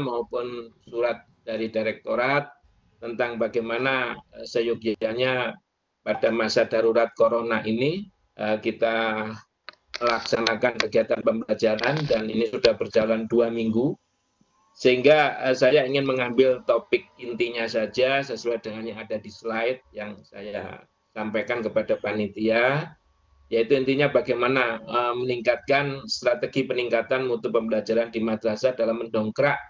maupun surat dari direktorat tentang bagaimana seyogyanya pada masa darurat corona ini kita melaksanakan kegiatan pembelajaran, dan ini sudah berjalan 2 minggu. Sehingga saya ingin mengambil topik intinya saja sesuai dengan yang ada di slide yang saya sampaikan kepada panitia, yaitu intinya bagaimana meningkatkan strategi peningkatan mutu pembelajaran di madrasah dalam mendongkrak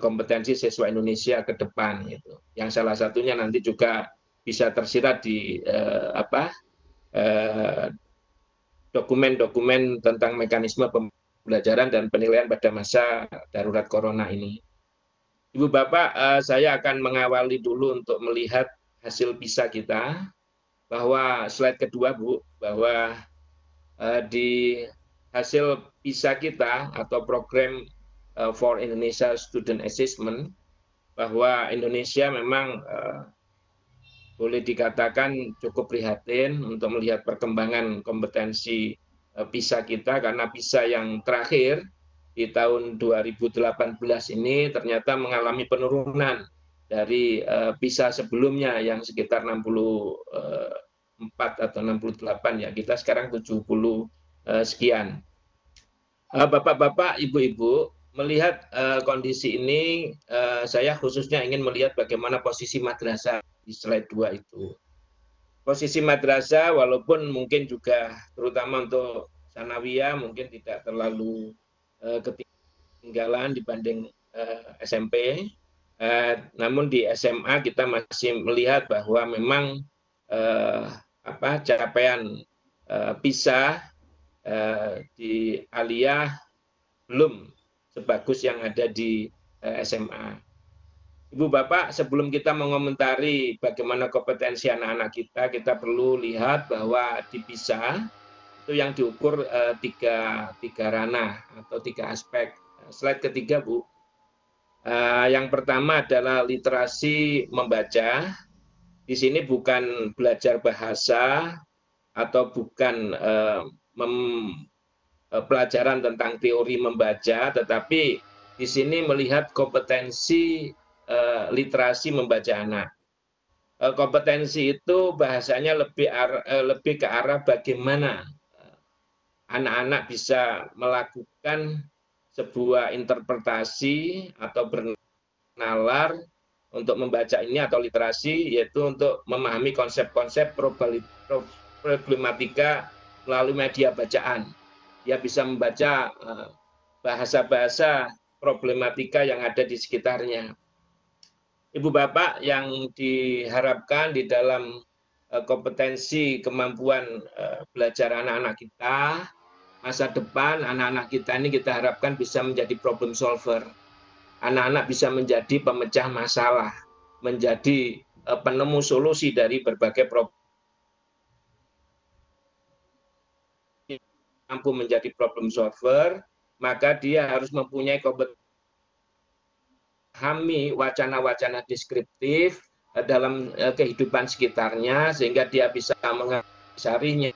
kompetensi siswa Indonesia ke depan. Gitu. Yang salah satunya nanti juga bisa tersirat di dokumen-dokumen tentang mekanisme pembelajaran dan penilaian pada masa darurat corona ini. Ibu Bapak, saya akan mengawali dulu untuk melihat hasil PISA kita, bahwa slide kedua, Bu, bahwa di hasil PISA kita atau program for Indonesia Student Assessment, bahwa Indonesia memang boleh dikatakan cukup prihatin untuk melihat perkembangan kompetensi PISA kita, karena PISA yang terakhir di tahun 2018 ini ternyata mengalami penurunan dari PISA sebelumnya yang sekitar 64 atau 68, ya kita sekarang 70 sekian. Bapak-bapak, ibu-ibu, melihat kondisi ini, saya khususnya ingin melihat bagaimana posisi madrasah di slide 2 itu. Posisi madrasah walaupun mungkin juga terutama untuk sanawiyah mungkin tidak terlalu ketinggalan dibanding SMP, namun di SMA kita masih melihat bahwa memang capaian PISA di aliyah belum sebagus yang ada di SMA. Ibu Bapak, sebelum kita mengomentari bagaimana kompetensi anak-anak kita perlu lihat bahwa di PISA itu yang diukur tiga ranah atau 3 aspek. Slide ketiga, Bu. Yang pertama adalah literasi membaca. Di sini bukan belajar bahasa atau bukan pelajaran tentang teori membaca, tetapi di sini melihat kompetensi literasi membaca anak. Kompetensi itu bahasanya lebih ke arah bagaimana anak-anak bisa melakukan sebuah interpretasi atau bernalar untuk membaca ini atau literasi, yaitu untuk memahami konsep-konsep problematika melalui media bacaan. Dia bisa membaca bahasa-bahasa problematika yang ada di sekitarnya. Ibu Bapak, yang diharapkan di dalam kompetensi kemampuan belajar anak-anak kita, masa depan anak-anak kita ini kita harapkan bisa menjadi problem solver. Anak-anak bisa menjadi pemecah masalah, menjadi penemu solusi dari berbagai problem. Mampu menjadi problem solver, maka dia harus mempunyai kompetensi memahami wacana-wacana deskriptif dalam kehidupan sekitarnya, sehingga dia bisa mengasarinya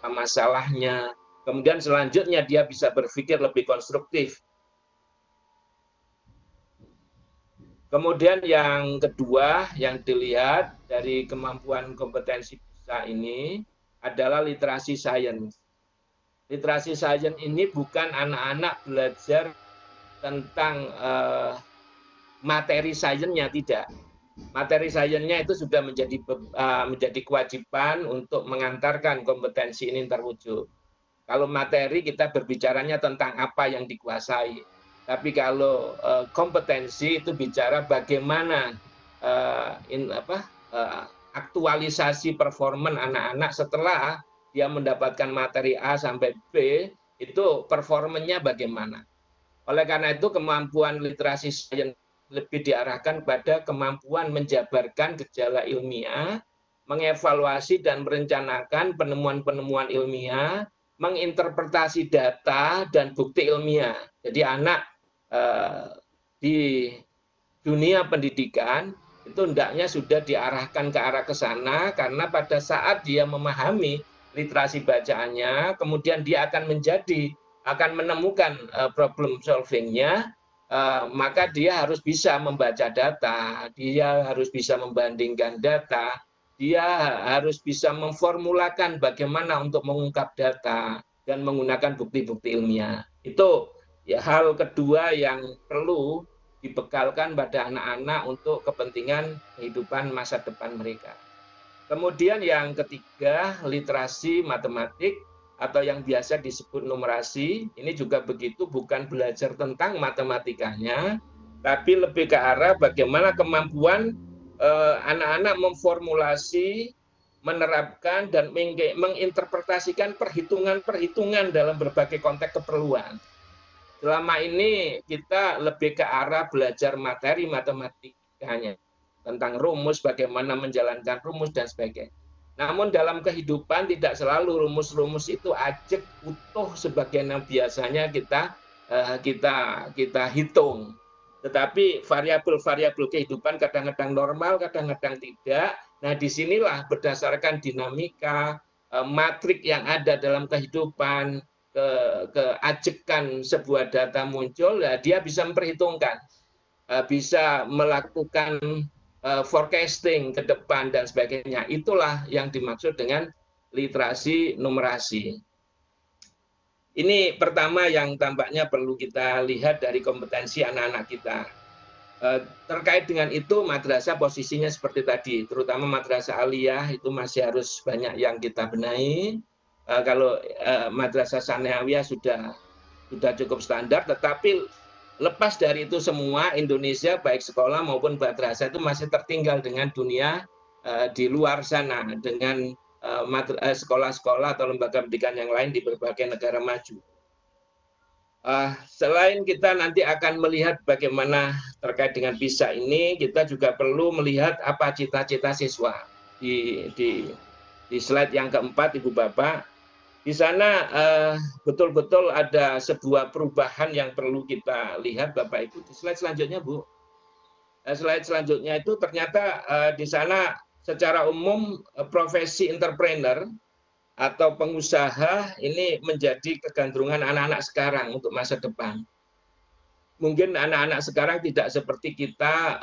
masalahnya. Kemudian selanjutnya dia bisa berpikir lebih konstruktif. Kemudian yang kedua yang dilihat dari kemampuan kompetensi PISA ini adalah literasi sains. Literasi sains ini bukan anak-anak belajar tentang materi sainsnya, tidak. Materi sainsnya itu sudah menjadi kewajiban untuk mengantarkan kompetensi ini terwujud. Kalau materi kita berbicaranya tentang apa yang dikuasai. Tapi kalau kompetensi itu bicara bagaimana aktualisasi performan anak-anak setelah dia mendapatkan materi A sampai B, itu performanya bagaimana. Oleh karena itu kemampuan literasi sains lebih diarahkan pada kemampuan menjabarkan gejala ilmiah, mengevaluasi dan merencanakan penemuan-penemuan ilmiah, menginterpretasi data dan bukti ilmiah. Jadi anak di dunia pendidikan itu hendaknya sudah diarahkan ke arah ke sana, karena pada saat dia memahami literasi bacaannya, kemudian dia akan menjadi akan menemukan problem solvingnya, maka dia harus bisa membaca data, dia harus bisa membandingkan data, dia harus bisa memformulakan bagaimana untuk mengungkap data dan menggunakan bukti-bukti ilmiah. Itu ya hal kedua yang perlu dibekalkan pada anak-anak untuk kepentingan kehidupan masa depan mereka. Kemudian yang ketiga, literasi matematik atau yang biasa disebut numerasi. Ini juga begitu, bukan belajar tentang matematikanya, tapi lebih ke arah bagaimana kemampuan anak-anak memformulasi, menerapkan, dan menginterpretasikan perhitungan-perhitungan dalam berbagai konteks keperluan. Selama ini kita lebih ke arah belajar materi matematikanya, tentang rumus, bagaimana menjalankan rumus, dan sebagainya. Namun dalam kehidupan tidak selalu rumus-rumus itu ajek utuh sebagaimana biasanya kita hitung. Tetapi variabel-variabel kehidupan kadang-kadang normal, kadang-kadang tidak. Nah, disinilah berdasarkan dinamika, matrik yang ada dalam kehidupan, keajekan sebuah data muncul, ya dia bisa memperhitungkan, bisa melakukan forecasting ke depan dan sebagainya. Itulah yang dimaksud dengan literasi numerasi. Ini pertama yang tampaknya perlu kita lihat dari kompetensi anak-anak kita. Terkait dengan itu, madrasah posisinya seperti tadi, terutama madrasah aliyah itu masih harus banyak yang kita benahi. Kalau madrasah sanawiyah sudah cukup standar, tetapi lepas dari itu semua, Indonesia baik sekolah maupun madrasah itu masih tertinggal dengan dunia di luar sana, dengan sekolah-sekolah atau lembaga pendidikan yang lain di berbagai negara maju. Selain kita nanti akan melihat bagaimana terkait dengan PISA ini, kita juga perlu melihat apa cita-cita siswa. Di slide yang keempat, Ibu Bapak, di sana betul-betul ada sebuah perubahan yang perlu kita lihat, Bapak Ibu. Di slide selanjutnya, Bu. Slide selanjutnya itu ternyata di sana secara umum profesi entrepreneur atau pengusaha ini menjadi kecenderungan anak-anak sekarang untuk masa depan. Mungkin anak-anak sekarang tidak seperti kita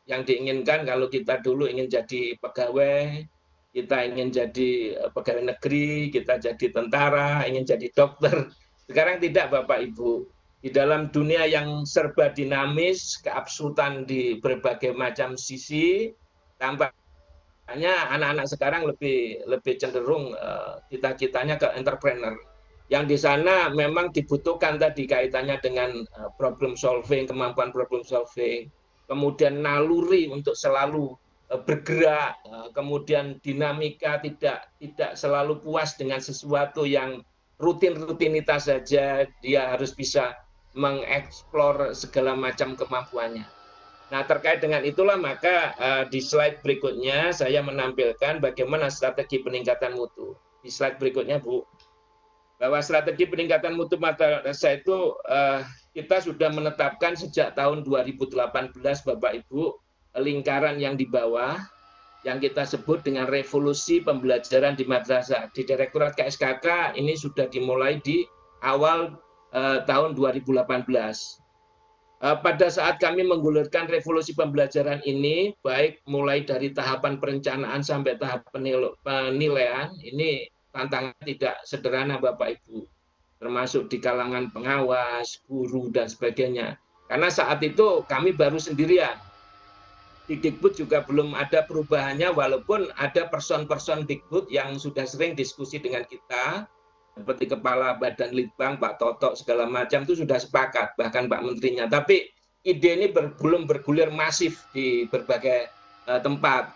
yang diinginkan. Kalau kita dulu ingin jadi pegawai, kita ingin jadi pegawai negeri, kita jadi tentara, ingin jadi dokter. Sekarang tidak, Bapak Ibu. Di dalam dunia yang serba dinamis, keabsurdan di berbagai macam sisi, tampaknya anak-anak sekarang lebih cenderung cita-citanya ke entrepreneur. Yang di sana memang dibutuhkan tadi kaitannya dengan problem solving, kemampuan problem solving, kemudian naluri untuk selalu bergerak, kemudian dinamika, tidak selalu puas dengan sesuatu yang rutinitas saja, dia harus bisa mengeksplor segala macam kemampuannya. Nah, terkait dengan itulah maka di slide berikutnya saya menampilkan bagaimana strategi peningkatan mutu. Di slide berikutnya, Bu, bahwa strategi peningkatan mutu madrasah itu kita sudah menetapkan sejak tahun 2018, Bapak Ibu, lingkaran yang di bawah yang kita sebut dengan revolusi pembelajaran di madrasah. Di Direktorat KSKK ini sudah dimulai di awal tahun 2018. Pada saat kami menggulirkan revolusi pembelajaran ini, baik mulai dari tahapan perencanaan sampai tahap penilaian, ini tantangan tidak sederhana, Bapak Ibu, termasuk di kalangan pengawas, guru, dan sebagainya. Karena saat itu kami baru sendirian. Di Dikbud juga belum ada perubahannya, walaupun ada person-person Dikbud yang sudah sering diskusi dengan kita, seperti Kepala Badan Litbang, Pak Toto, segala macam itu sudah sepakat, bahkan Pak Menterinya. Tapi ide ini belum bergulir masif di berbagai tempat.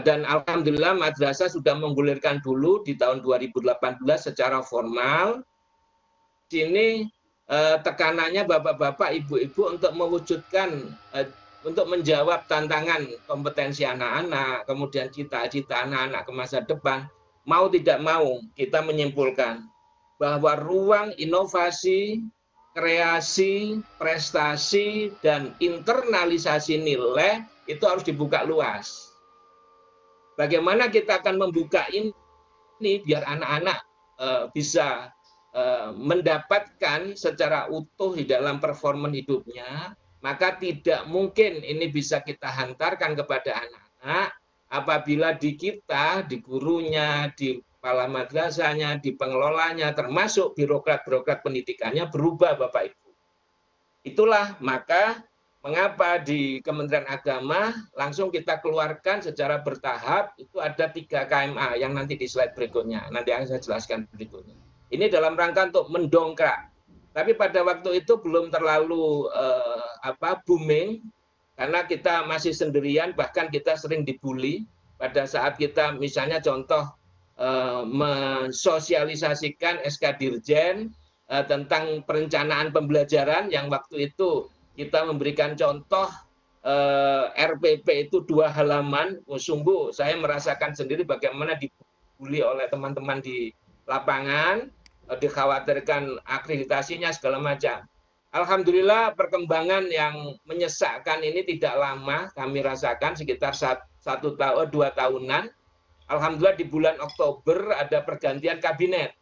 Dan alhamdulillah madrasah sudah menggulirkan dulu di tahun 2018 secara formal. Sini tekanannya Bapak-bapak, Ibu-ibu untuk mewujudkan, untuk menjawab tantangan kompetensi anak-anak, kemudian cita-cita anak-anak ke masa depan. Mau tidak mau, kita menyimpulkan bahwa ruang inovasi, kreasi, prestasi, dan internalisasi nilai itu harus dibuka luas. Bagaimana kita akan membuka ini biar anak-anak bisa mendapatkan secara utuh di dalam performa hidupnya, maka tidak mungkin ini bisa kita hantarkan kepada anak-anak apabila di kita, di gurunya, di kepala madrasahnya, di pengelolanya, termasuk birokrat-birokrat pendidikannya berubah, Bapak Ibu. Itulah maka mengapa di Kementerian Agama langsung kita keluarkan secara bertahap, itu ada 3 KMA yang nanti di slide berikutnya, nanti akan saya jelaskan berikutnya. Ini dalam rangka untuk mendongkrak. Tapi pada waktu itu belum terlalu booming, karena kita masih sendirian, bahkan kita sering dibully pada saat kita misalnya contoh mensosialisasikan SK Dirjen tentang perencanaan pembelajaran yang waktu itu kita memberikan contoh RPP itu 2 halaman. Sungguh saya merasakan sendiri bagaimana dibully oleh teman-teman di lapangan, dikhawatirkan akreditasinya segala macam. Alhamdulillah perkembangan yang menyesakkan ini tidak lama kami rasakan, sekitar 2 tahunan. Alhamdulillah di bulan Oktober ada pergantian kabinet.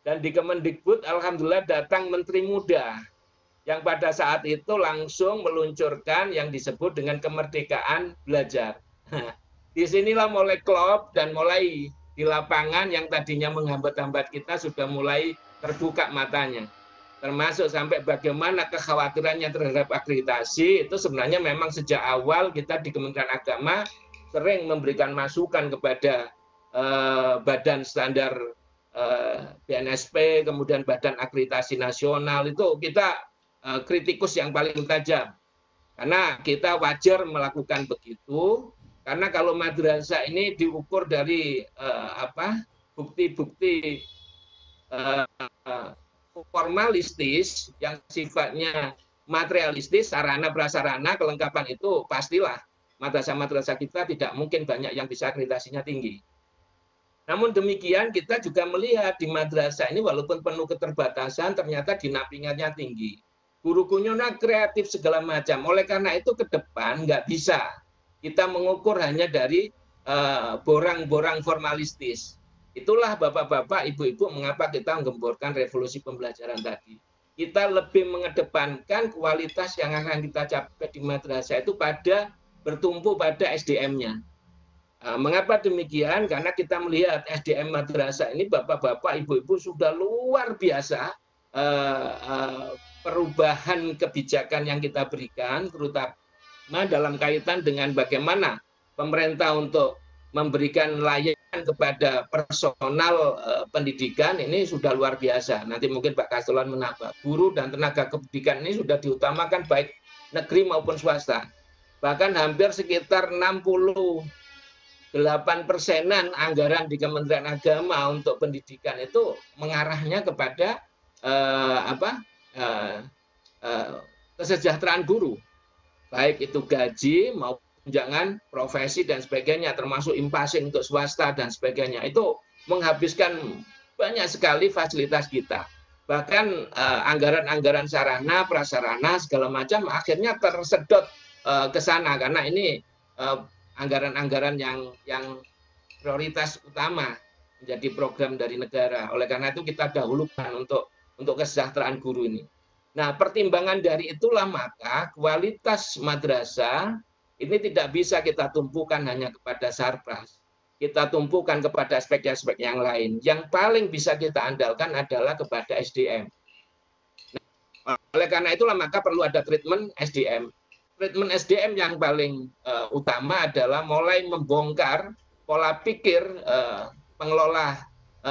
Dan di Kemendikbud alhamdulillah datang menteri muda yang pada saat itu langsung meluncurkan yang disebut dengan kemerdekaan belajar. Disinilah mulai klop dan mulai di lapangan yang tadinya menghambat-hambat kita sudah mulai terbuka matanya. Termasuk sampai bagaimana kekhawatirannya terhadap akreditasi, itu sebenarnya memang sejak awal kita di Kementerian Agama sering memberikan masukan kepada Badan Standar BNSP, kemudian Badan Akreditasi Nasional, itu kita kritikus yang paling tajam. Karena kita wajar melakukan begitu, karena kalau madrasah ini diukur dari bukti-bukti formalistis yang sifatnya materialistis, sarana prasarana kelengkapan itu pastilah madrasah-madrasah kita tidak mungkin banyak yang bisa akreditasinya tinggi. Namun demikian kita juga melihat di madrasah ini walaupun penuh keterbatasan ternyata dinampingannya tinggi. Guru-gurunya kreatif segala macam. Oleh karena itu ke depan nggak bisa kita mengukur hanya dari borang-borang formalistis. Itulah Bapak-bapak, Ibu-ibu mengapa kita menggemborkan revolusi pembelajaran tadi. Kita lebih mengedepankan kualitas yang akan kita capai di madrasah itu bertumpu pada SDM-nya. Mengapa demikian? Karena kita melihat SDM madrasah ini Bapak-bapak, Ibu-ibu sudah luar biasa perubahan kebijakan yang kita berikan, terutama dalam kaitan dengan bagaimana pemerintah untuk memberikan layanan kepada personal pendidikan ini sudah luar biasa. Nanti mungkin Pak Kastolan menambah. Guru dan tenaga pendidikan ini sudah diutamakan baik negeri maupun swasta. Bahkan hampir sekitar 68% anggaran di Kementerian Agama untuk pendidikan itu mengarahnya kepada kesejahteraan guru. Baik itu gaji maupun tunjangan profesi dan sebagainya, termasuk impasing untuk swasta dan sebagainya. Itu menghabiskan banyak sekali fasilitas kita. Bahkan anggaran-anggaran sarana, prasarana, segala macam akhirnya tersedot ke sana karena ini anggaran-anggaran yang prioritas utama menjadi program dari negara. Oleh karena itu kita dahulukan untuk kesejahteraan guru ini. Nah, pertimbangan dari itulah maka kualitas madrasah ini tidak bisa kita tumpukan hanya kepada sarpras. Kita tumpukan kepada aspek-aspek yang lain. Yang paling bisa kita andalkan adalah kepada SDM. Nah, oleh karena itulah maka perlu ada treatment SDM. Treatment SDM yang paling utama adalah mulai membongkar pola pikir pengelola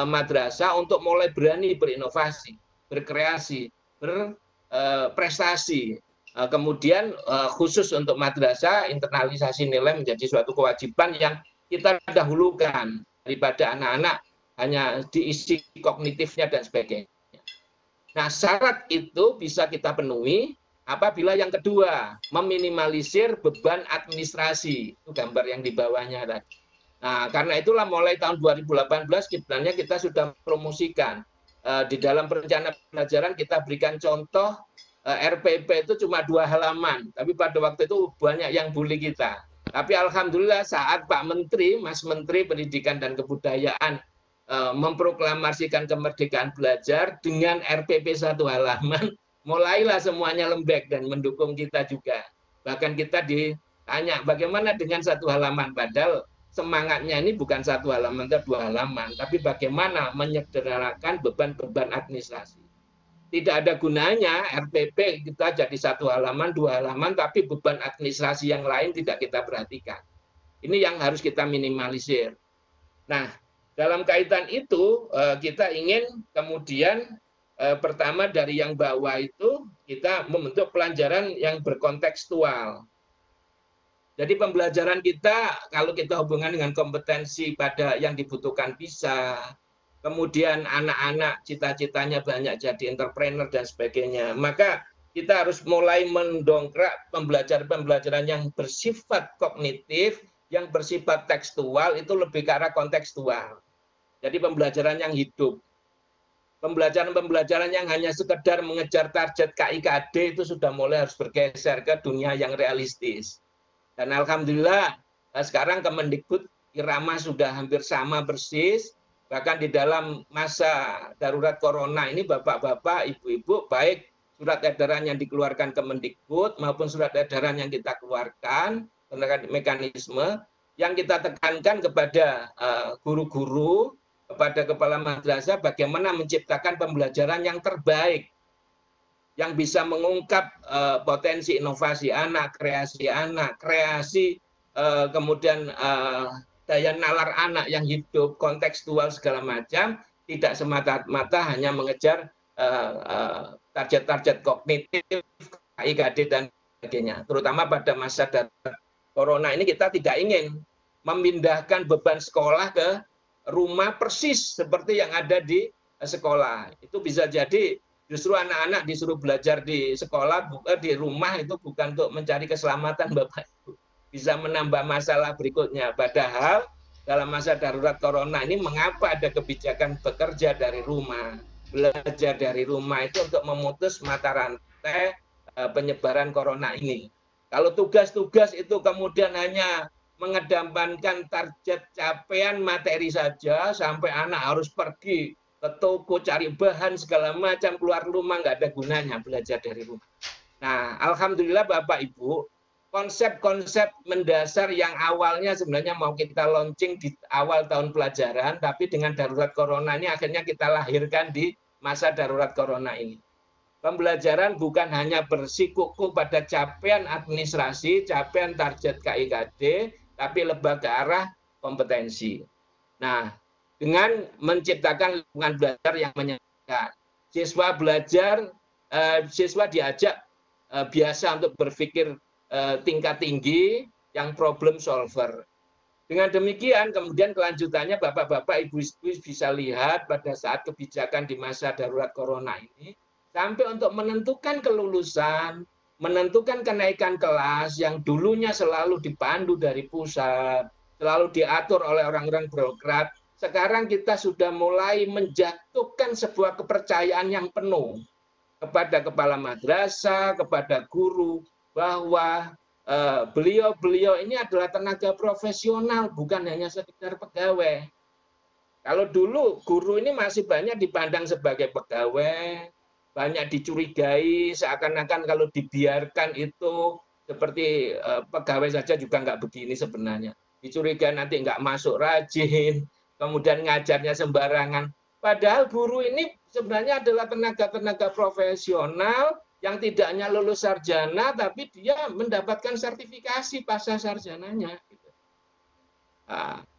madrasah untuk mulai berani berinovasi, berkreasi, berprestasi. Kemudian khusus untuk madrasah, internalisasi nilai menjadi suatu kewajiban yang kita dahulukan daripada anak-anak hanya diisi kognitifnya dan sebagainya. Nah, syarat itu bisa kita penuhi apabila yang kedua, meminimalisir beban administrasi. Itu gambar yang di bawahnya tadi. Nah, karena itulah mulai tahun 2018 sebenarnya kita sudah promosikan. Di dalam perencanaan pembelajaran kita berikan contoh RPP itu cuma 2 halaman, tapi pada waktu itu banyak yang bully kita. Tapi alhamdulillah saat Pak Menteri, Mas Menteri Pendidikan dan Kebudayaan memproklamasikan kemerdekaan belajar dengan RPP 1 halaman, mulailah semuanya lembek dan mendukung kita juga. Bahkan kita ditanya bagaimana dengan 1 halaman, padahal semangatnya ini bukan 1 halaman atau 2 halaman, tapi bagaimana menyederhanakan beban-beban administrasi. Tidak ada gunanya RPP kita jadi 1 halaman, 2 halaman, tapi beban administrasi yang lain tidak kita perhatikan. Ini yang harus kita minimalisir. Nah, dalam kaitan itu kita ingin kemudian pertama dari yang bawah itu kita membentuk pelajaran yang berkontekstual. Jadi pembelajaran kita kalau kita hubungkan dengan kompetensi pada yang dibutuhkan bisa, kemudian anak-anak cita-citanya banyak jadi entrepreneur dan sebagainya, maka kita harus mulai mendongkrak pembelajaran-pembelajaran yang bersifat kognitif, yang bersifat tekstual, itu lebih ke arah kontekstual. Jadi pembelajaran yang hidup. Pembelajaran-pembelajaran yang hanya sekedar mengejar target KIKD itu sudah mulai harus bergeser ke dunia yang realistis. Dan alhamdulillah sekarang Kemendikbud irama sudah hampir sama persis. Bahkan di dalam masa darurat corona ini bapak-bapak, ibu-ibu, baik surat edaran yang dikeluarkan Kemendikbud maupun surat edaran yang kita keluarkan, mekanisme yang kita tekankan kepada guru-guru, kepada kepala madrasah bagaimana menciptakan pembelajaran yang terbaik, yang bisa mengungkap potensi inovasi anak, kreasi kemudian daya nalar anak yang hidup, kontekstual segala macam, tidak semata-mata hanya mengejar target-target kognitif, KIKD dan sebagainya. Terutama pada masa darurat corona ini kita tidak ingin memindahkan beban sekolah ke rumah persis seperti yang ada di sekolah. Itu bisa jadi justru anak-anak disuruh belajar di sekolah, di rumah itu bukan untuk mencari keselamatan Bapak Ibu. Bisa menambah masalah berikutnya. Padahal dalam masa darurat corona ini mengapa ada kebijakan bekerja dari rumah, belajar dari rumah itu untuk memutus mata rantai penyebaran corona ini. Kalau tugas-tugas itu kemudian hanya mengedepankan target capaian materi saja, sampai anak harus pergi ke toko cari bahan segala macam, keluar rumah nggak ada gunanya belajar dari rumah. Nah, alhamdulillah Bapak Ibu, konsep-konsep mendasar yang awalnya sebenarnya mau kita launching di awal tahun pelajaran, tapi dengan darurat corona ini akhirnya kita lahirkan di masa darurat corona ini. Pembelajaran bukan hanya bersikukuh pada capaian administrasi, capaian target KIKD, tapi lebih ke arah kompetensi. Nah, dengan menciptakan lingkungan belajar yang menyenangkan. Siswa belajar, siswa diajak biasa untuk berpikir tingkat tinggi, yang problem solver. Dengan demikian, kemudian kelanjutannya Bapak-Bapak, Ibu-Ibu bisa lihat pada saat kebijakan di masa darurat corona ini, sampai untuk menentukan kelulusan, menentukan kenaikan kelas yang dulunya selalu dipandu dari pusat, selalu diatur oleh orang-orang birokrat, sekarang kita sudah mulai menjatuhkan sebuah kepercayaan yang penuh kepada kepala madrasah, kepada guru, bahwa beliau-beliau ini adalah tenaga profesional, bukan hanya sekedar pegawai. Kalau dulu guru ini masih banyak dipandang sebagai pegawai, banyak dicurigai, seakan-akan kalau dibiarkan itu seperti pegawai saja juga nggak begini sebenarnya. Dicurigai nanti nggak masuk rajin, kemudian ngajarnya sembarangan. Padahal guru ini sebenarnya adalah tenaga-tenaga profesional yang tidak hanya lulus sarjana, tapi dia mendapatkan sertifikasi pasca sarjananya.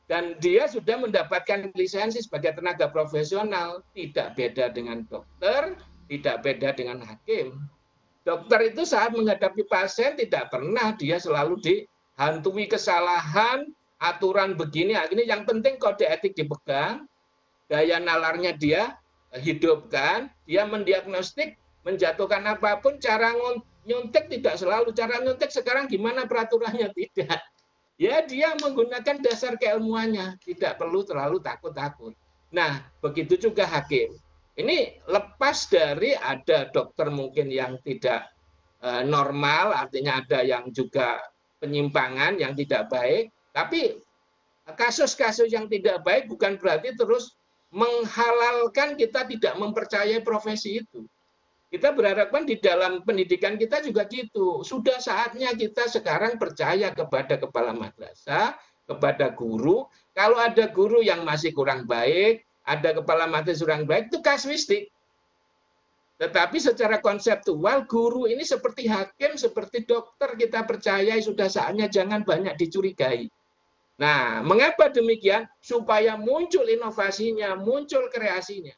Dan dia sudah mendapatkan lisensi sebagai tenaga profesional, tidak beda dengan dokter, tidak beda dengan hakim. Dokter itu saat menghadapi pasien tidak pernah dia selalu dihantui kesalahan, aturan begini, ini yang penting kode etik dipegang, daya nalarnya dia hidupkan, dia mendiagnostik, menjatuhkan apapun, cara nyuntik tidak selalu, cara nyuntik sekarang gimana peraturannya, tidak. Ya dia menggunakan dasar keilmuannya, tidak perlu terlalu takut-takut. Nah, begitu juga hakim. Ini lepas dari ada dokter mungkin yang tidak normal, artinya ada yang juga penyimpangan yang tidak baik, tapi kasus-kasus yang tidak baik bukan berarti terus menghalalkan kita tidak mempercayai profesi itu. Kita berharapkan di dalam pendidikan kita juga gitu. Sudah saatnya kita sekarang percaya kepada kepala madrasah, kepada guru. Kalau ada guru yang masih kurang baik, ada kepala madrasah kurang baik, itu kasuistik. Tetapi secara konseptual, guru ini seperti hakim, seperti dokter, kita percaya sudah saatnya jangan banyak dicurigai. Nah, mengapa demikian? Supaya muncul inovasinya, muncul kreasinya.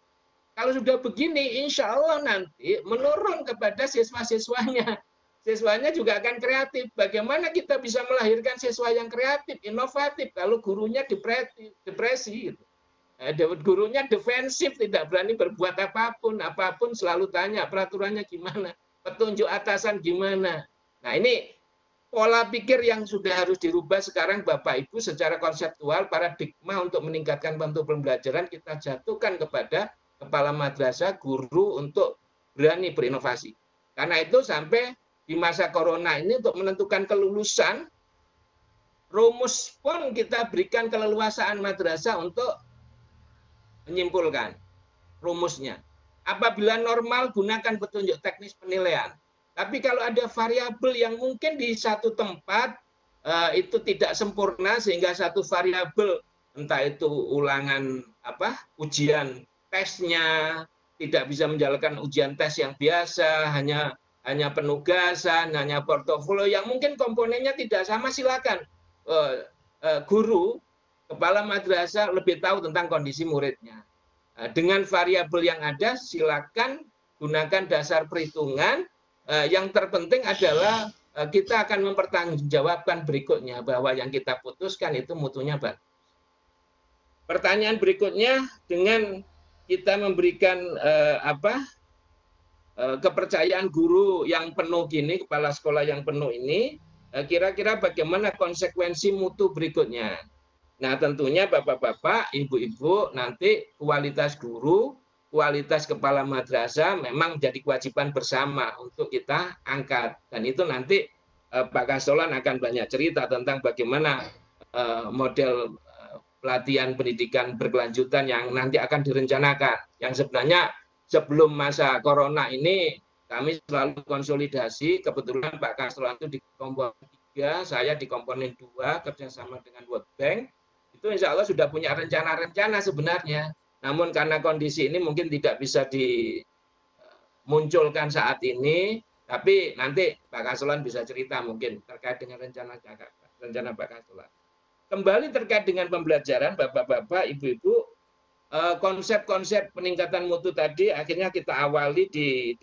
Kalau sudah begini, insya Allah nanti menurun kepada siswa-siswanya. Siswanya juga akan kreatif. Bagaimana kita bisa melahirkan siswa yang kreatif, inovatif, kalau gurunya depresi. Gitu. Gurunya defensif, tidak berani berbuat apapun. Apapun selalu tanya, peraturannya gimana, petunjuk atasan gimana. Nah ini pola pikir yang sudah harus dirubah sekarang Bapak Ibu secara konseptual, paradigma untuk meningkatkan bentuk pembelajaran kita jatuhkan kepada kepala madrasah, guru untuk berani berinovasi. Karena itu sampai di masa corona ini untuk menentukan kelulusan, rumus pun kita berikan keleluasaan madrasah untuk menyimpulkan rumusnya. Apabila normal, gunakan petunjuk teknis penilaian. Tapi kalau ada variabel yang mungkin di satu tempat itu tidak sempurna sehingga satu variabel entah itu ulangan ujian tesnya tidak bisa menjalankan ujian tes yang biasa, hanya penugasan, hanya portofolio yang mungkin komponennya tidak sama, silakan guru kepala madrasah lebih tahu tentang kondisi muridnya. Dengan variabel yang ada, silakan gunakan dasar perhitungan. Yang terpenting adalah kita akan mempertanggungjawabkan berikutnya bahwa yang kita putuskan itu mutunya bagus. Pertanyaan berikutnya, dengan kita memberikan kepercayaan guru yang penuh gini, kepala sekolah yang penuh ini, kira-kira bagaimana konsekuensi mutu berikutnya? Nah, tentunya Bapak-bapak, Ibu-ibu, nanti kualitas guru, kualitas kepala madrasah memang jadi kewajiban bersama untuk kita angkat. Dan itu nanti Pak Kastolan akan banyak cerita tentang bagaimana model pelatihan pendidikan berkelanjutan yang nanti akan direncanakan. Yang sebenarnya sebelum masa corona ini kami selalu konsolidasi, kebetulan Pak Kastolan itu di komponen 3, saya di komponen 2, kerjasama dengan World Bank. Itu insya Allah sudah punya rencana-rencana sebenarnya. Namun karena kondisi ini mungkin tidak bisa dimunculkan saat ini, tapi nanti Pak Kastolan bisa cerita mungkin terkait dengan rencana Pak Kastolan. Kembali terkait dengan pembelajaran, Bapak-bapak, Ibu-ibu, konsep-konsep peningkatan mutu tadi akhirnya kita awali di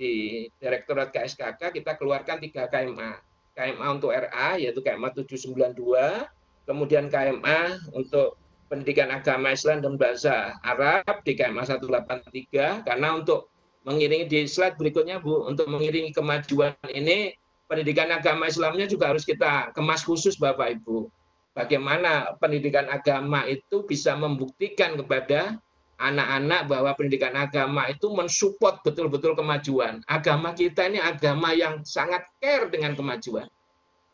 Direktorat KSKK, kita keluarkan 3 KMA. KMA untuk RA, yaitu KMA 792, kemudian KMA untuk pendidikan agama Islam dan bahasa Arab di KMA 183, karena untuk mengiringi di slide berikutnya Bu, untuk mengiringi kemajuan ini, pendidikan agama Islamnya juga harus kita kemas khusus Bapak Ibu. Bagaimana pendidikan agama itu bisa membuktikan kepada anak-anak bahwa pendidikan agama itu mensupport betul-betul kemajuan. Agama kita ini agama yang sangat care dengan kemajuan.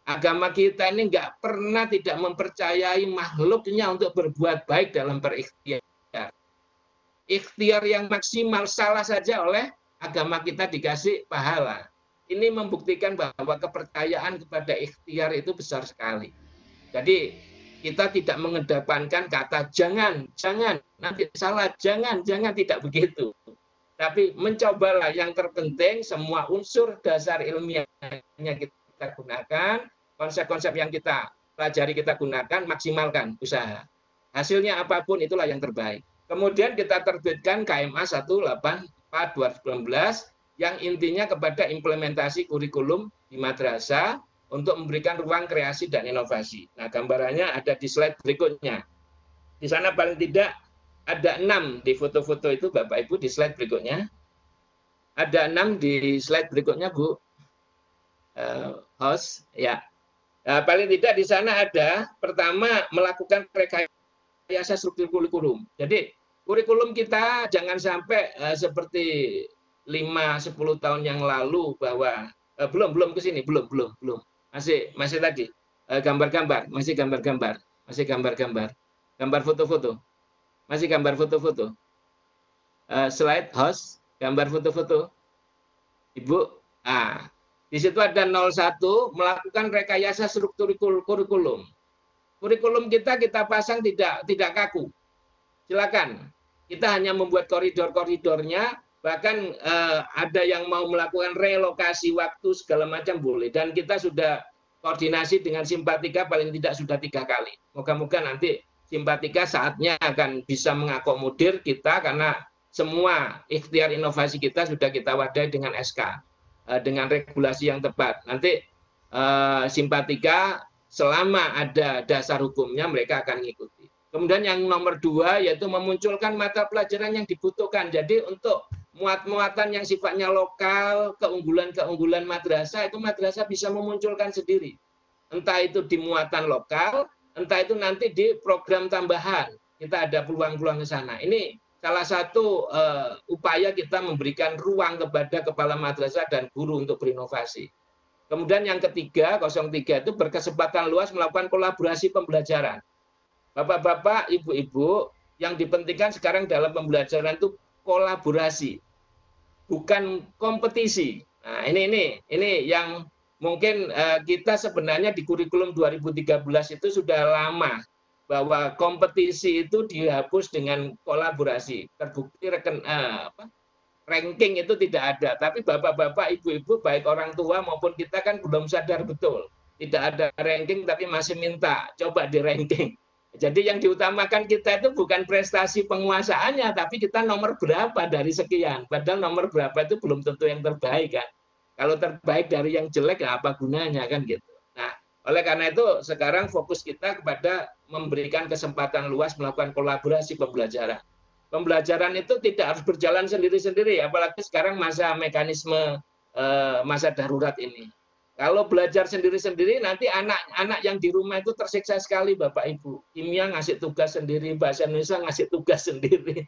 Agama kita ini nggak pernah tidak mempercayai makhluknya untuk berbuat baik dalam berikhtiar. Ikhtiar yang maksimal salah saja oleh agama kita dikasih pahala. Ini membuktikan bahwa kepercayaan kepada ikhtiar itu besar sekali. Jadi kita tidak mengedepankan kata jangan, nanti salah, jangan, tidak begitu. Tapi mencobalah, yang terpenting semua unsur dasar ilmiahnya kita gunakan, konsep-konsep yang kita pelajari kita gunakan, maksimalkan usaha. Hasilnya apapun itulah yang terbaik. Kemudian kita terbitkan KMA 184/2019 yang intinya kepada implementasi kurikulum di madrasah untuk memberikan ruang kreasi dan inovasi. Nah, gambarannya ada di slide berikutnya. Di sana paling tidak ada 6 di foto-foto itu Bapak Ibu di slide berikutnya. Ada 6 di slide berikutnya Bu. Host, ya. Nah, paling tidak di sana ada pertama melakukan rekayasa struktur kurikulum. Jadi kurikulum kita jangan sampai seperti 5-10 tahun yang lalu bahwa belum ke sini, belum. Masih tadi gambar-gambar, masih gambar foto-foto. Masih gambar foto-foto. slide host, gambar foto-foto. Ibu, di situ ada 01 melakukan rekayasa struktur kurikulum. Kurikulum kita pasang tidak kaku. Silakan. Kita hanya membuat koridor-koridornya, bahkan ada yang mau melakukan relokasi waktu segala macam boleh. Dan kita sudah koordinasi dengan Simpatika paling tidak sudah 3 kali. Moga-moga nanti Simpatika saatnya akan bisa mengakomodir kita karena semua ikhtiar inovasi kita sudah kita wadai dengan SK, dengan regulasi yang tepat. Nanti Simpatika selama ada dasar hukumnya mereka akan mengikuti. Kemudian yang nomor 2 yaitu memunculkan mata pelajaran yang dibutuhkan. Jadi untuk muatan yang sifatnya lokal, keunggulan-keunggulan madrasah, itu madrasah bisa memunculkan sendiri. Entah itu di muatan lokal, entah itu nanti di program tambahan. Kita ada peluang-peluang ke sana. Ini salah satu upaya kita memberikan ruang kepada kepala madrasah dan guru untuk berinovasi. Kemudian yang ketiga, 03 itu berkesempatan luas melakukan kolaborasi pembelajaran. Bapak-bapak, ibu-ibu, yang dipentingkan sekarang dalam pembelajaran itu kolaborasi, bukan kompetisi. Nah, ini yang mungkin kita sebenarnya di kurikulum 2013 itu sudah lama bahwa kompetisi itu dihapus dengan kolaborasi. Terbukti ranking itu tidak ada. Tapi bapak-bapak, ibu-ibu, baik orang tua maupun kita kan belum sadar betul. Tidak ada ranking tapi masih minta coba di ranking. Jadi yang diutamakan kita itu bukan prestasi penguasaannya, tapi kita nomor berapa dari sekian. Padahal nomor berapa itu belum tentu yang terbaik kan. Kalau terbaik dari yang jelek, apa gunanya kan gitu. Nah, oleh karena itu sekarang fokus kita kepada memberikan kesempatan luas melakukan kolaborasi pembelajaran. Pembelajaran itu tidak harus berjalan sendiri-sendiri, apalagi sekarang masa mekanisme masa darurat ini. Kalau belajar sendiri-sendiri, nanti anak-anak yang di rumah itu tersiksa sekali, Bapak Ibu. Kimia ngasih tugas sendiri, bahasa Indonesia ngasih tugas sendiri,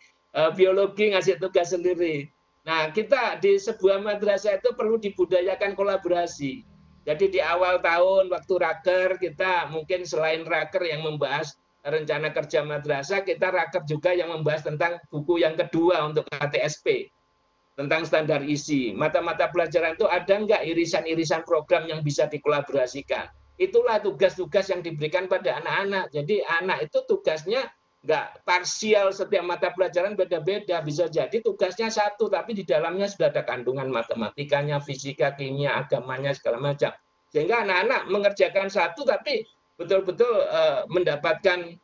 biologi ngasih tugas sendiri. Nah, kita di sebuah madrasah itu perlu dibudayakan kolaborasi. Jadi di awal tahun, waktu raker, kita mungkin selain raker yang membahas rencana kerja madrasah, kita raker juga yang membahas tentang buku yang kedua untuk KTSP. Tentang standar isi. Mata-mata pelajaran itu ada nggak irisan-irisan program yang bisa dikolaborasikan. Itulah tugas-tugas yang diberikan pada anak-anak. Jadi anak itu tugasnya nggak parsial, setiap mata pelajaran beda-beda. Bisa jadi tugasnya satu, tapi di dalamnya sudah ada kandungan matematikanya, fisika, kimia, agamanya, segala macam. Sehingga anak-anak mengerjakan satu, tapi betul-betul mendapatkan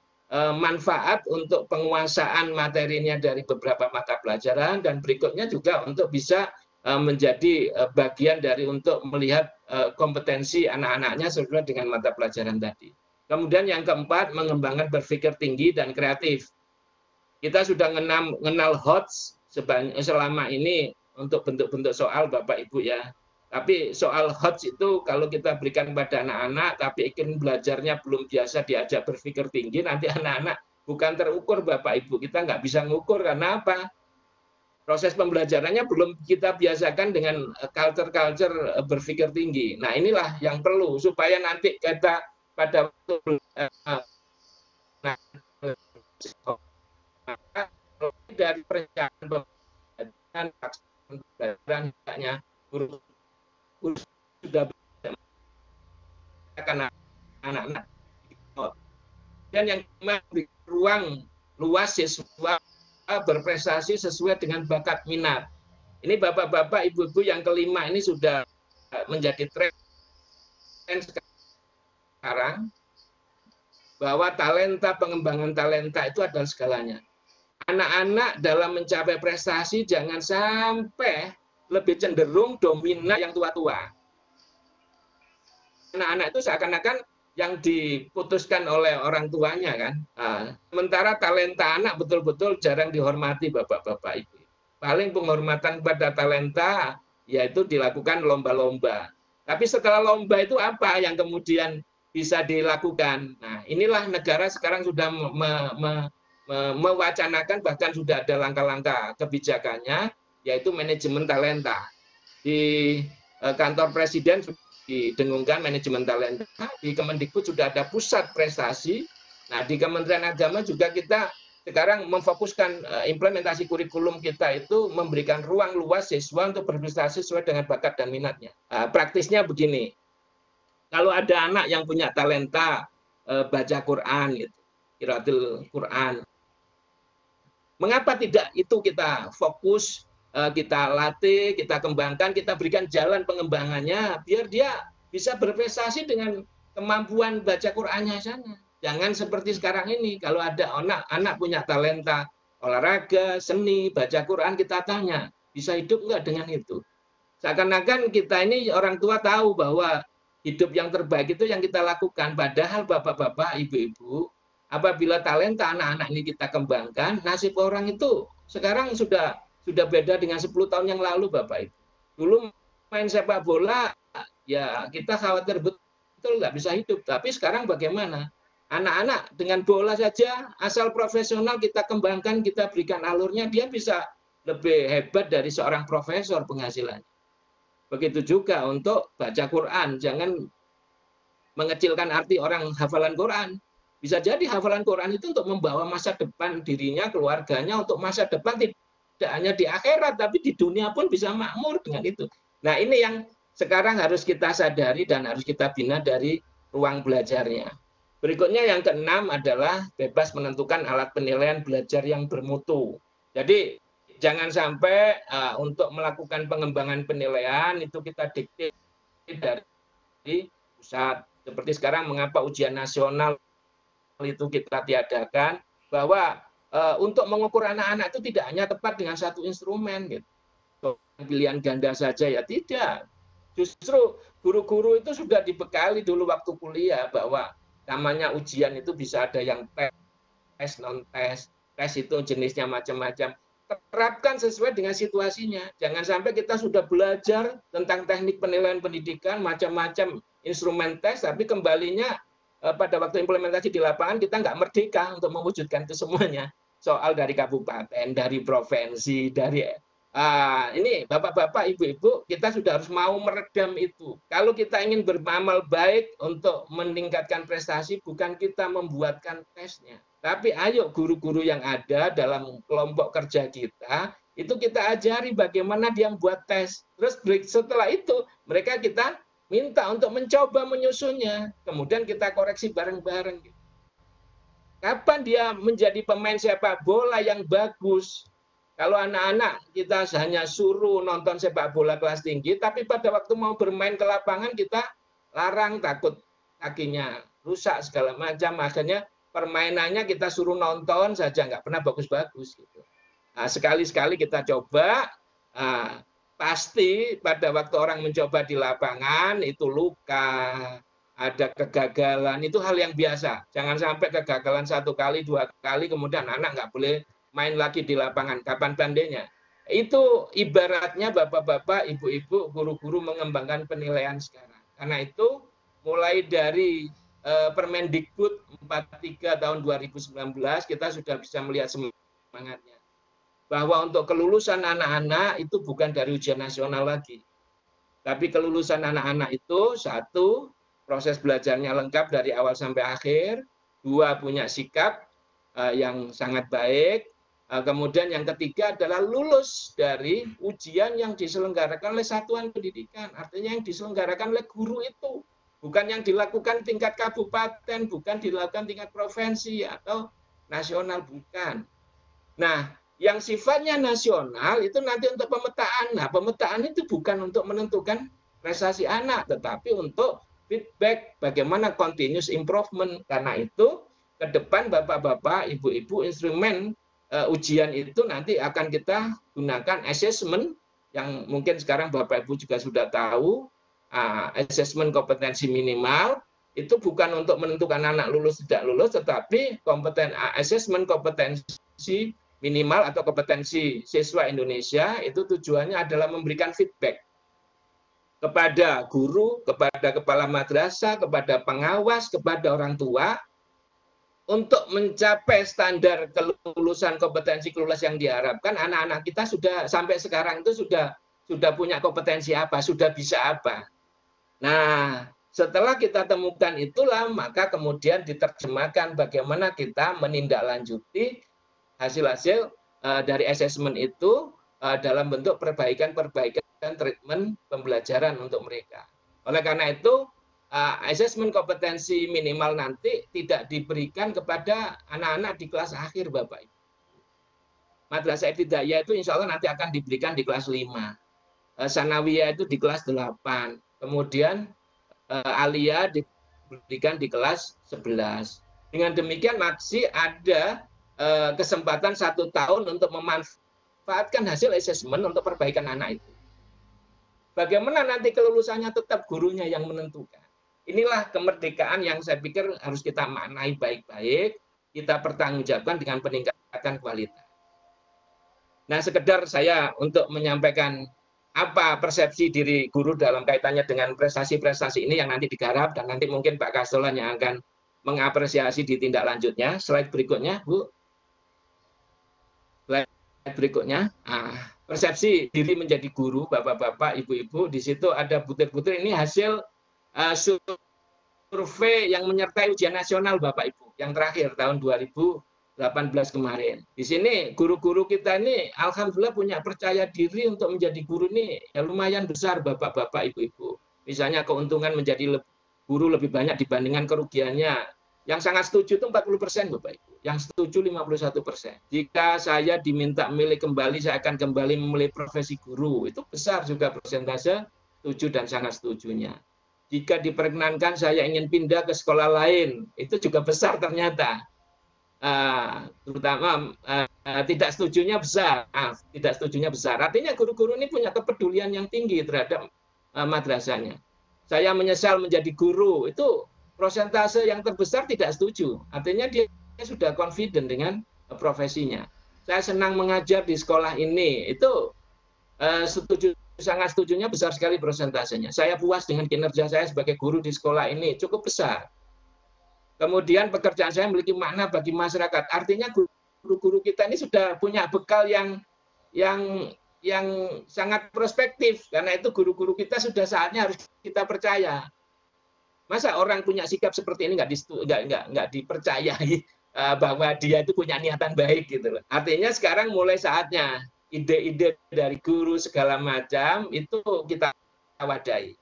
manfaat untuk penguasaan materinya dari beberapa mata pelajaran, dan berikutnya juga untuk bisa menjadi bagian dari untuk melihat kompetensi anak-anaknya sesuai dengan mata pelajaran tadi. Kemudian yang keempat, mengembangkan berpikir tinggi dan kreatif. Kita sudah mengenal HOTS selama ini untuk bentuk-bentuk soal Bapak Ibu ya. Tapi soal HOTS itu kalau kita berikan pada anak-anak, tapi ingin belajarnya belum biasa diajak berpikir tinggi, nanti anak-anak bukan terukur Bapak Ibu. Kita nggak bisa mengukur karena apa? Proses pembelajarannya belum kita biasakan dengan culture berpikir tinggi. Nah inilah yang perlu supaya nanti kita pada waktu dari perencanaan pembelajaran guru sudah anak-anak, dan yang memberi ruang luas siswa berprestasi sesuai dengan bakat minat. Ini bapak-bapak, ibu-ibu yang kelima ini sudah menjadi tren sekarang bahwa talenta, pengembangan talenta itu adalah segalanya. Anak-anak dalam mencapai prestasi jangan sampai lebih cenderung dominan yang tua-tua. Anak-anak itu seakan-akan yang diputuskan oleh orang tuanya kan. Sementara talenta anak betul-betul jarang dihormati Bapak-bapak Ibu. Paling penghormatan pada talenta yaitu dilakukan lomba-lomba. Tapi setelah lomba itu apa yang kemudian bisa dilakukan? Nah, inilah negara sekarang sudah mewacanakan, bahkan sudah ada langkah-langkah kebijakannya, yaitu manajemen talenta. Di kantor presiden didengungkan manajemen talenta, di Kemendikbud sudah ada pusat prestasi. Nah, di Kementerian Agama juga kita sekarang memfokuskan implementasi kurikulum kita itu memberikan ruang luas siswa untuk berprestasi sesuai dengan bakat dan minatnya. Praktisnya begini, kalau ada anak yang punya talenta baca Quran, gitu, qiraatul Quran, mengapa tidak itu kita fokus, kita latih, kita kembangkan, kita berikan jalan pengembangannya, biar dia bisa berprestasi dengan kemampuan baca Qurannya sana. Jangan seperti sekarang ini, kalau ada anak punya talenta olahraga, seni, baca Quran, kita tanya, bisa hidup nggak dengan itu? Seakan-akan kita ini orang tua tahu bahwa hidup yang terbaik itu yang kita lakukan. Padahal bapak-bapak, ibu-ibu, apabila talenta anak-anak ini kita kembangkan, nasib orang itu sekarang sudah beda dengan 10 tahun yang lalu, Bapak Ibu. Dulu main sepak bola, ya kita khawatir betul nggak bisa hidup. Tapi sekarang bagaimana? Anak-anak dengan bola saja, asal profesional kita kembangkan, kita berikan alurnya, dia bisa lebih hebat dari seorang profesor penghasilannya. Begitu juga untuk baca Quran, jangan mengecilkan arti orang hafalan Quran. Bisa jadi hafalan Quran itu untuk membawa masa depan dirinya, keluarganya, untuk masa depan tidak hanya di akhirat, tapi di dunia pun bisa makmur dengan itu. Nah, ini yang sekarang harus kita sadari dan harus kita bina dari ruang belajarnya. Berikutnya yang keenam adalah bebas menentukan alat penilaian belajar yang bermutu. Jadi jangan sampai untuk melakukan pengembangan penilaian itu kita dikte dari pusat. Seperti sekarang mengapa ujian nasional itu kita tiadakan, bahwa untuk mengukur anak-anak itu tidak hanya tepat dengan satu instrumen, gitu. Pilihan ganda saja ya tidak. Justru guru-guru itu sudah dibekali dulu waktu kuliah bahwa namanya ujian itu bisa ada yang tes, non-tes, tes itu jenisnya macam-macam. Terapkan sesuai dengan situasinya. Jangan sampai kita sudah belajar tentang teknik penilaian pendidikan, macam-macam instrumen tes, tapi kembalinya pada waktu implementasi di lapangan kita nggak merdeka untuk mewujudkan itu semuanya. Soal dari kabupaten, dari provinsi, dari ini bapak-bapak, ibu-ibu, kita sudah harus mau meredam itu. Kalau kita ingin beramal baik untuk meningkatkan prestasi, bukan kita membuatkan tesnya. Tapi ayo guru-guru yang ada dalam kelompok kerja kita, itu kita ajari bagaimana dia membuat tes. Terus setelah itu, mereka kita minta untuk mencoba menyusunnya. Kemudian kita koreksi bareng-bareng. Kapan dia menjadi pemain sepak bola yang bagus? Kalau anak-anak kita hanya suruh nonton sepak bola kelas tinggi, tapi pada waktu mau bermain ke lapangan kita larang, takut kakinya rusak segala macam. Akhirnya permainannya kita suruh nonton saja, nggak pernah bagus-bagus. Gitu. Nah, sekali-sekali kita coba, pasti pada waktu orang mencoba di lapangan itu luka, ada kegagalan, itu hal yang biasa. Jangan sampai kegagalan 1 kali, 2 kali, kemudian anak nggak boleh main lagi di lapangan. Kapan pandainya? Itu ibaratnya bapak-bapak, ibu-ibu, guru-guru mengembangkan penilaian sekarang. Karena itu mulai dari Permendikbud 43 tahun 2019 kita sudah bisa melihat semangatnya. Bahwa untuk kelulusan anak-anak itu bukan dari ujian nasional lagi. Tapi kelulusan anak-anak itu, 1, proses belajarnya lengkap dari awal sampai akhir, 2, punya sikap yang sangat baik, kemudian yang ketiga adalah lulus dari ujian yang diselenggarakan oleh satuan pendidikan, artinya yang diselenggarakan oleh guru itu, bukan yang dilakukan tingkat kabupaten, bukan dilakukan tingkat provinsi atau nasional, bukan. Nah, yang sifatnya nasional itu nanti untuk pemetaan. Nah, pemetaan itu bukan untuk menentukan prestasi anak, tetapi untuk feedback bagaimana continuous improvement. Karena itu ke depan bapak-bapak, ibu-ibu, instrumen ujian itu nanti akan kita gunakan assessment yang mungkin sekarang Bapak Ibu juga sudah tahu, assessment kompetensi minimal itu bukan untuk menentukan anak lulus tidak lulus, tetapi assessment kompetensi minimal atau kompetensi siswa Indonesia itu tujuannya adalah memberikan feedback kepada guru, kepada kepala madrasah, kepada pengawas, kepada orang tua, untuk mencapai standar kelulusan kompetensi kelulusan yang diharapkan. Anak-anak kita sudah sampai sekarang itu sudah punya kompetensi apa, sudah bisa apa. Nah, setelah kita temukan itulah, maka kemudian diterjemahkan bagaimana kita menindaklanjuti hasil-hasil dari asesmen itu dalam bentuk perbaikan treatment pembelajaran untuk mereka. Oleh karena itu, asesmen kompetensi minimal nanti tidak diberikan kepada anak-anak di kelas akhir, Bapak Ibu. Madrasah Ibtidaiyah itu insya Allah nanti akan diberikan di kelas 5. Sanawiyah itu di kelas 8. Kemudian Aliyah diberikan di kelas 11. Dengan demikian masih ada kesempatan 1 tahun untuk memanfaatkan hasil asesmen untuk perbaikan anak itu. Bagaimana nanti kelulusannya tetap gurunya yang menentukan. Inilah kemerdekaan yang saya pikir harus kita maknai baik-baik, kita pertanggungjawabkan dengan peningkatan kualitas. Nah, sekedar saya untuk menyampaikan apa persepsi diri guru dalam kaitannya dengan prestasi-prestasi ini yang nanti digarap, dan nanti mungkin Pak Kastolan yang akan mengapresiasi di tindak lanjutnya. Slide berikutnya, Bu. Slide berikutnya. Persepsi diri menjadi guru, Bapak-bapak, Ibu-ibu. Di situ ada butir-butir, ini hasil survei yang menyertai ujian nasional, Bapak Ibu, yang terakhir tahun 2018 kemarin. Di sini guru-guru kita ini alhamdulillah punya percaya diri untuk menjadi guru ini ya lumayan besar, Bapak-bapak, Ibu-ibu. Misalnya keuntungan menjadi guru lebih banyak dibandingkan kerugiannya. Yang sangat setuju itu 40%, Bapak Ibu. Yang setuju 51%. Jika saya diminta memilih kembali, saya akan kembali memilih profesi guru. Itu besar juga persentase setuju dan sangat setujunya. Jika diperkenankan saya ingin pindah ke sekolah lain, itu juga besar ternyata. Terutama tidak setujunya besar. Tidak setujunya besar. Artinya guru-guru ini punya kepedulian yang tinggi terhadap madrasahnya. Saya menyesal menjadi guru, itu persentase yang terbesar tidak setuju. Artinya dia sudah confident dengan profesinya. Saya senang mengajar di sekolah ini, itu setuju, sangat setujunya besar sekali persentasenya. Saya puas dengan kinerja saya sebagai guru di sekolah ini, cukup besar. Kemudian pekerjaan saya memiliki makna bagi masyarakat. Artinya guru-guru kita ini sudah punya bekal yang sangat prospektif. Karena itu guru-guru kita sudah saatnya harus kita percaya. Masa orang punya sikap seperti ini nggak dipercayai bahwa dia itu punya niatan baik gitu loh. Artinya sekarang mulai saatnya ide-ide dari guru segala macam itu kita wadai.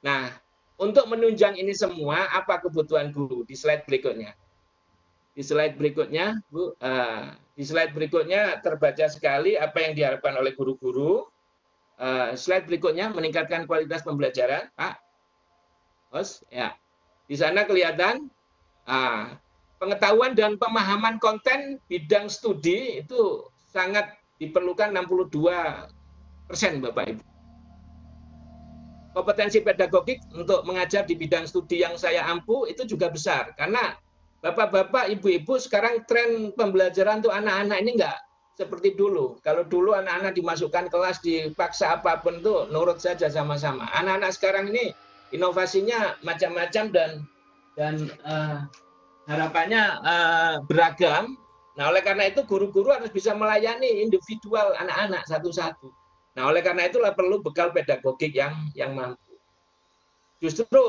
Nah, untuk menunjang ini semua, apa kebutuhan guru? Di slide berikutnya. Di slide berikutnya, Bu, di slide berikutnya terbaca sekali apa yang diharapkan oleh guru-guru. Slide berikutnya, meningkatkan kualitas pembelajaran, Pak. Ya, di sana kelihatan pengetahuan dan pemahaman konten bidang studi itu sangat diperlukan 62%, Bapak Ibu. Kompetensi pedagogik untuk mengajar di bidang studi yang saya ampu itu juga besar, karena Bapak-bapak, Ibu-ibu sekarang tren pembelajaran untuk anak-anak ini enggak seperti dulu. Kalau dulu anak-anak dimasukkan kelas dipaksa apapun tuh nurut saja sama-sama. Anak-anak sekarang ini inovasinya macam-macam dan harapannya beragam. Nah, oleh karena itu guru-guru harus bisa melayani individual anak-anak satu-satu. Nah, oleh karena itulah perlu bekal pedagogik yang mampu. Justru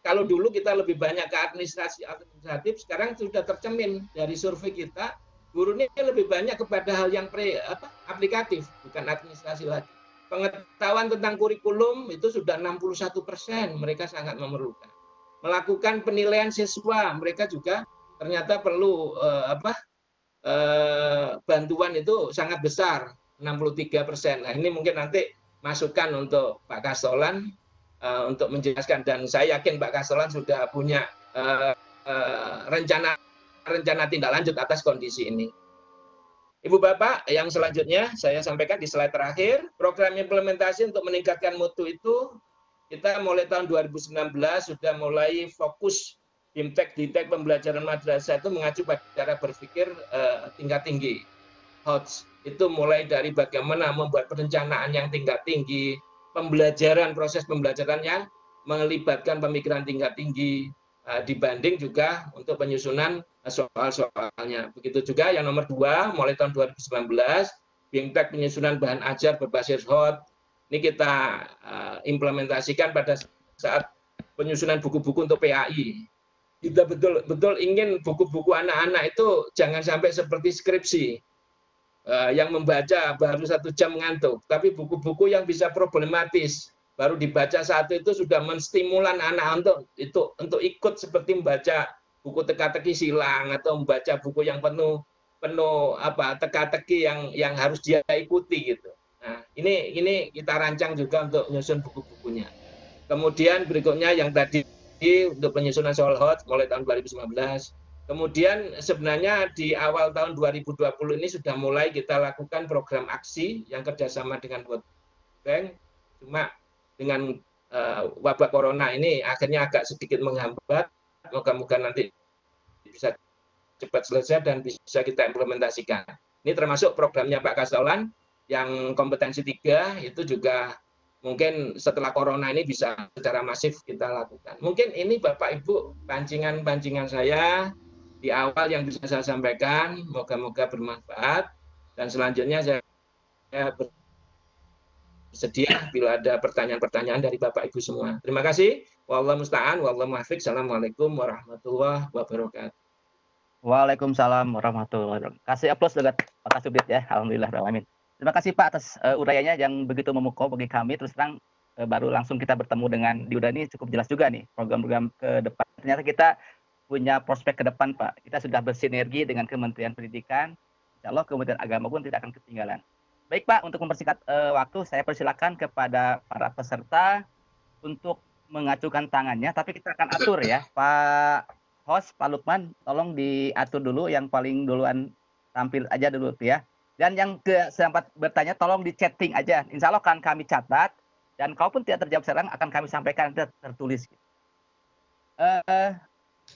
kalau dulu kita lebih banyak ke administratif, sekarang sudah tercermin dari survei kita, guru ini lebih banyak kepada hal yang aplikatif, bukan administrasi lagi. Pengetahuan tentang kurikulum itu sudah 61%, mereka sangat memerlukan. Melakukan penilaian siswa, mereka juga ternyata perlu bantuan itu sangat besar, 63%. Nah, ini mungkin nanti masukan untuk Pak Kastolan untuk menjelaskan, dan saya yakin Pak Kastolan sudah punya rencana tindak lanjut atas kondisi ini. Ibu Bapak, yang selanjutnya saya sampaikan di slide terakhir, program implementasi untuk meningkatkan mutu itu kita mulai tahun 2019 sudah mulai fokus BIMTEK pembelajaran madrasah itu mengacu pada cara berpikir tingkat tinggi. HOTS itu mulai dari bagaimana membuat perencanaan yang tingkat tinggi, proses pembelajaran yang melibatkan pemikiran tingkat tinggi, dibanding juga untuk penyusunan soal-soalnya. Begitu juga yang nomor 2, mulai tahun 2019, BIMTEK penyusunan bahan ajar berbasis HOT. Ini kita implementasikan pada saat penyusunan buku-buku untuk PAI. kita betul-betul ingin buku-buku anak-anak itu jangan sampai seperti skripsi, yang membaca baru 1 jam ngantuk, tapi buku-buku yang bisa problematis, baru dibaca satu itu sudah menstimulan anak untuk ikut, seperti membaca buku teka-teki silang atau membaca buku yang penuh penuh teka-teki yang harus dia ikuti gitu. Nah, ini kita rancang juga untuk menyusun buku-bukunya. Kemudian berikutnya yang tadi untuk penyusunan Soul Hot mulai tahun 2019. Kemudian sebenarnya di awal tahun 2020 ini sudah mulai kita lakukan program aksi yang kerjasama dengan World Bank. Cuma dengan wabah corona ini akhirnya agak sedikit menghambat. Moga-moga nanti bisa cepat selesai dan bisa kita implementasikan. Ini termasuk programnya Pak Kasaulan yang kompetensi 3 itu juga mungkin setelah corona ini bisa secara masif kita lakukan. Mungkin ini Bapak Ibu pancingan-pancingan saya di awal yang bisa saya sampaikan, moga-moga bermanfaat dan selanjutnya saya bersedia bila ada pertanyaan-pertanyaan dari Bapak Ibu semua. Terima kasih. Wallahu musta'an, wallahu muwaffiq. Assalamualaikum warahmatullahi wabarakatuh. Waalaikumsalam warahmatullahi wabarakatuh. Kasih aplaus buat Pak Kasubdit ya. Alhamdulillah. Terima kasih Pak atas urayanya yang begitu memukau bagi kami. Terus terang baru langsung kita bertemu dengan Diuda ini cukup jelas juga nih program-program ke depan. Ternyata kita punya prospek ke depan Pak. Kita sudah bersinergi dengan Kementerian Pendidikan. Insya Allah Kementerian Agama pun tidak akan ketinggalan. Baik Pak, untuk mempersingkat waktu, saya persilakan kepada para peserta untuk mengacukan tangannya. Tapi kita akan atur ya, Pak host, Pak Lukman, tolong diatur dulu yang paling duluan tampil aja dulu tuh ya. Dan yang sempat bertanya tolong di chatting aja. Insya Allah akan kami catat. Dan kalaupun tidak terjawab sekarang akan kami sampaikan tertulis.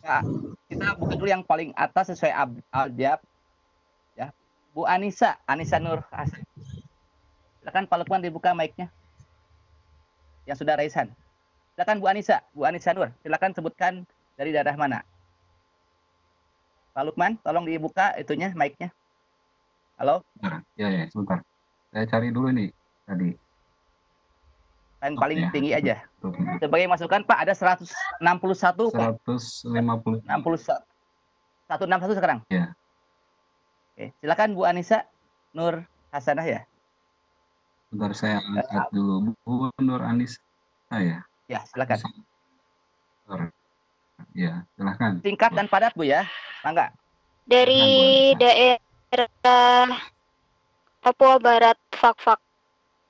Pak, kita buka dulu yang paling atas sesuai abjad. Ya, Bu Anissa Nur Hasan. Silakan Pak Lukman dibuka mic-nya. Yang sudah raise hand. Silakan Bu Anissa Nur. Silakan sebutkan dari daerah mana. Pak Lukman, tolong dibuka itunya mic-nya. Halo? Ya, sebentar. Saya cari dulu nih tadi. Yang paling tinggi aja. Sebagai masukan Pak ada 161 Pak. 150. 161 sekarang. Ya. Oke, silakan Bu Anissa Nur Hasanah ya. Bentar saya angkat dulu. Bu Nur Anissa ya. Ya, silakan. Ya, silakan. Singkat dan padat Bu ya. Mangga. Dari daerah Papua Barat, Fak-Fak.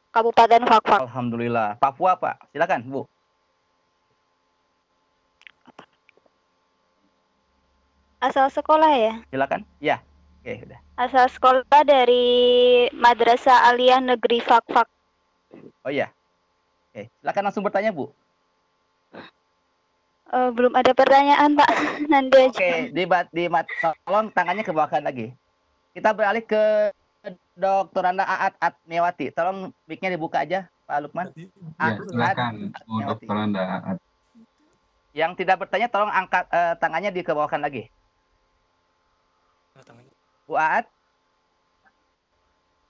Kabupaten Fak-Fak. Alhamdulillah. Papua Pak. Silakan Bu. Asal sekolah ya? Silakan. Ya. Oke, udah. Asal sekolah dari Madrasah Aliyah Negeri Fak-Fak. Oh iya. Oke, silakan langsung bertanya Bu. Belum ada pertanyaan Pak. Nanti aja. Oke, tolong tangannya ke bawahkan lagi. Kita beralih ke Dr. Anda Aat Atmiawati. Tolong mic-nya dibuka aja Pak Lukman. Ya, silakan Bu Dr. Anda Aat. Yang tidak bertanya tolong angkat tangannya di ke bawahkan lagi. Bu Aat.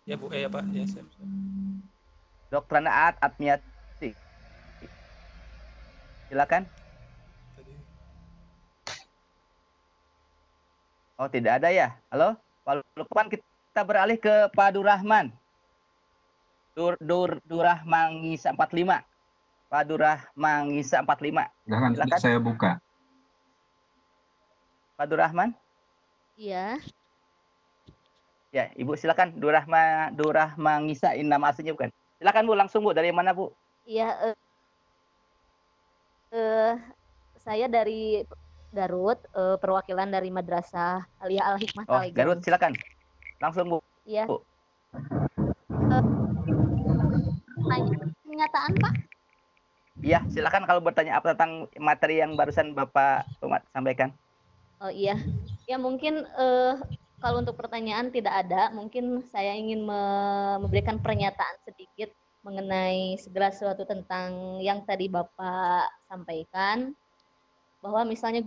Ya Bu, ya Pak. Ya, siap. Dr. Anda Aat Atmiawati. Silakan. Oh, tidak ada ya. Halo, Pak Lukman, kita beralih ke Pak Durrahman. Durrahmangisa 45. Pak Durrahmangisa 45. Silakan saya buka. Pak Durrahman? Iya. Ya, Ibu silakan. Durrahmangisa, ini nama aslinya bukan? Silakan Bu, langsung Bu. Dari mana Bu? Iya, saya dari Garut, perwakilan dari Madrasah Aliyah Al-Hikmah Taligan. Garut, silakan. Langsung Bu. Iya. Pernyataan Pak? Iya, silakan kalau bertanya apa tentang materi yang barusan Bapak sampaikan. Oh iya. Ya mungkin kalau untuk pertanyaan tidak ada, mungkin saya ingin memberikan pernyataan sedikit mengenai segala sesuatu tentang yang tadi Bapak sampaikan. Bahwa misalnya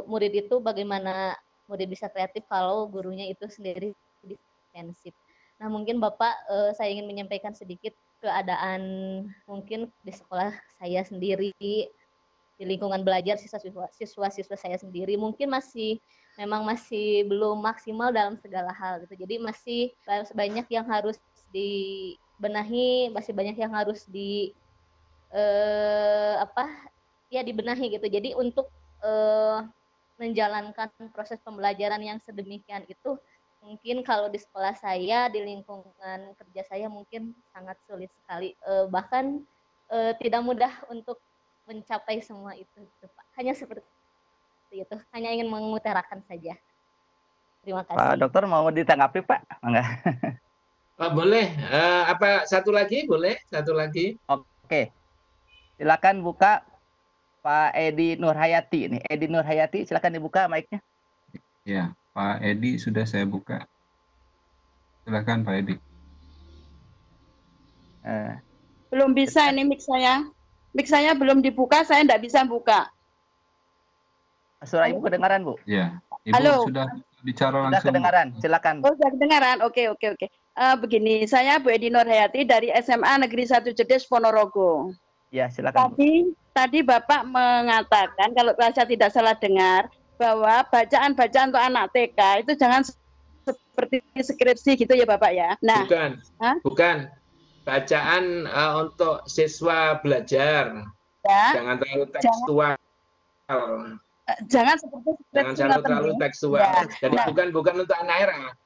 murid itu bagaimana murid bisa kreatif kalau gurunya itu sendiri defensif. Nah mungkin Bapak saya ingin menyampaikan sedikit keadaan mungkin di sekolah saya sendiri. di lingkungan belajar siswa-siswa saya sendiri mungkin memang masih belum maksimal dalam segala hal gitu. Jadi masih banyak yang harus dibenahi, masih banyak yang harus dibenahi gitu. Jadi untuk menjalankan proses pembelajaran yang sedemikian itu mungkin kalau di sekolah saya, di lingkungan kerja saya mungkin sangat sulit sekali, bahkan tidak mudah untuk mencapai semua itu, Pak. Hanya seperti itu, hanya ingin mengutarakan saja. Terima kasih. Pak Dokter mau ditanggapi, Pak? Enggak. Oh, boleh. Apa satu lagi? Boleh? Satu lagi. Oke. Silakan buka Pak Edi Nurhayati nih. Edi Nurhayati, silakan dibuka mic-nya. Ya, Pak Edi sudah saya buka. Silakan Pak Edi. Belum bisa ini mic saya. Mic saya belum dibuka, saya tidak bisa buka. Suara Ibu kedengaran, Bu? Ya, Ibu Halo. sudah bicara Sudah langsung. kedengaran, silakan. Oh, sudah kedengaran. Oke. Begini, saya Bu Edi Nurhayati dari SMA Negeri 1 Jedes Ponorogo. Ya, silakan, Bu. Tadi Bapak mengatakan, kalau saya tidak salah dengar, bahwa bacaan-bacaan untuk anak TK itu jangan seperti skripsi gitu ya Bapak ya. Nah, bukan. Bacaan untuk siswa belajar. Ya, Jangan terlalu tekstual. Jangan seperti Jangan terlalu tekstual. Ya. Jadi bukan untuk anak era.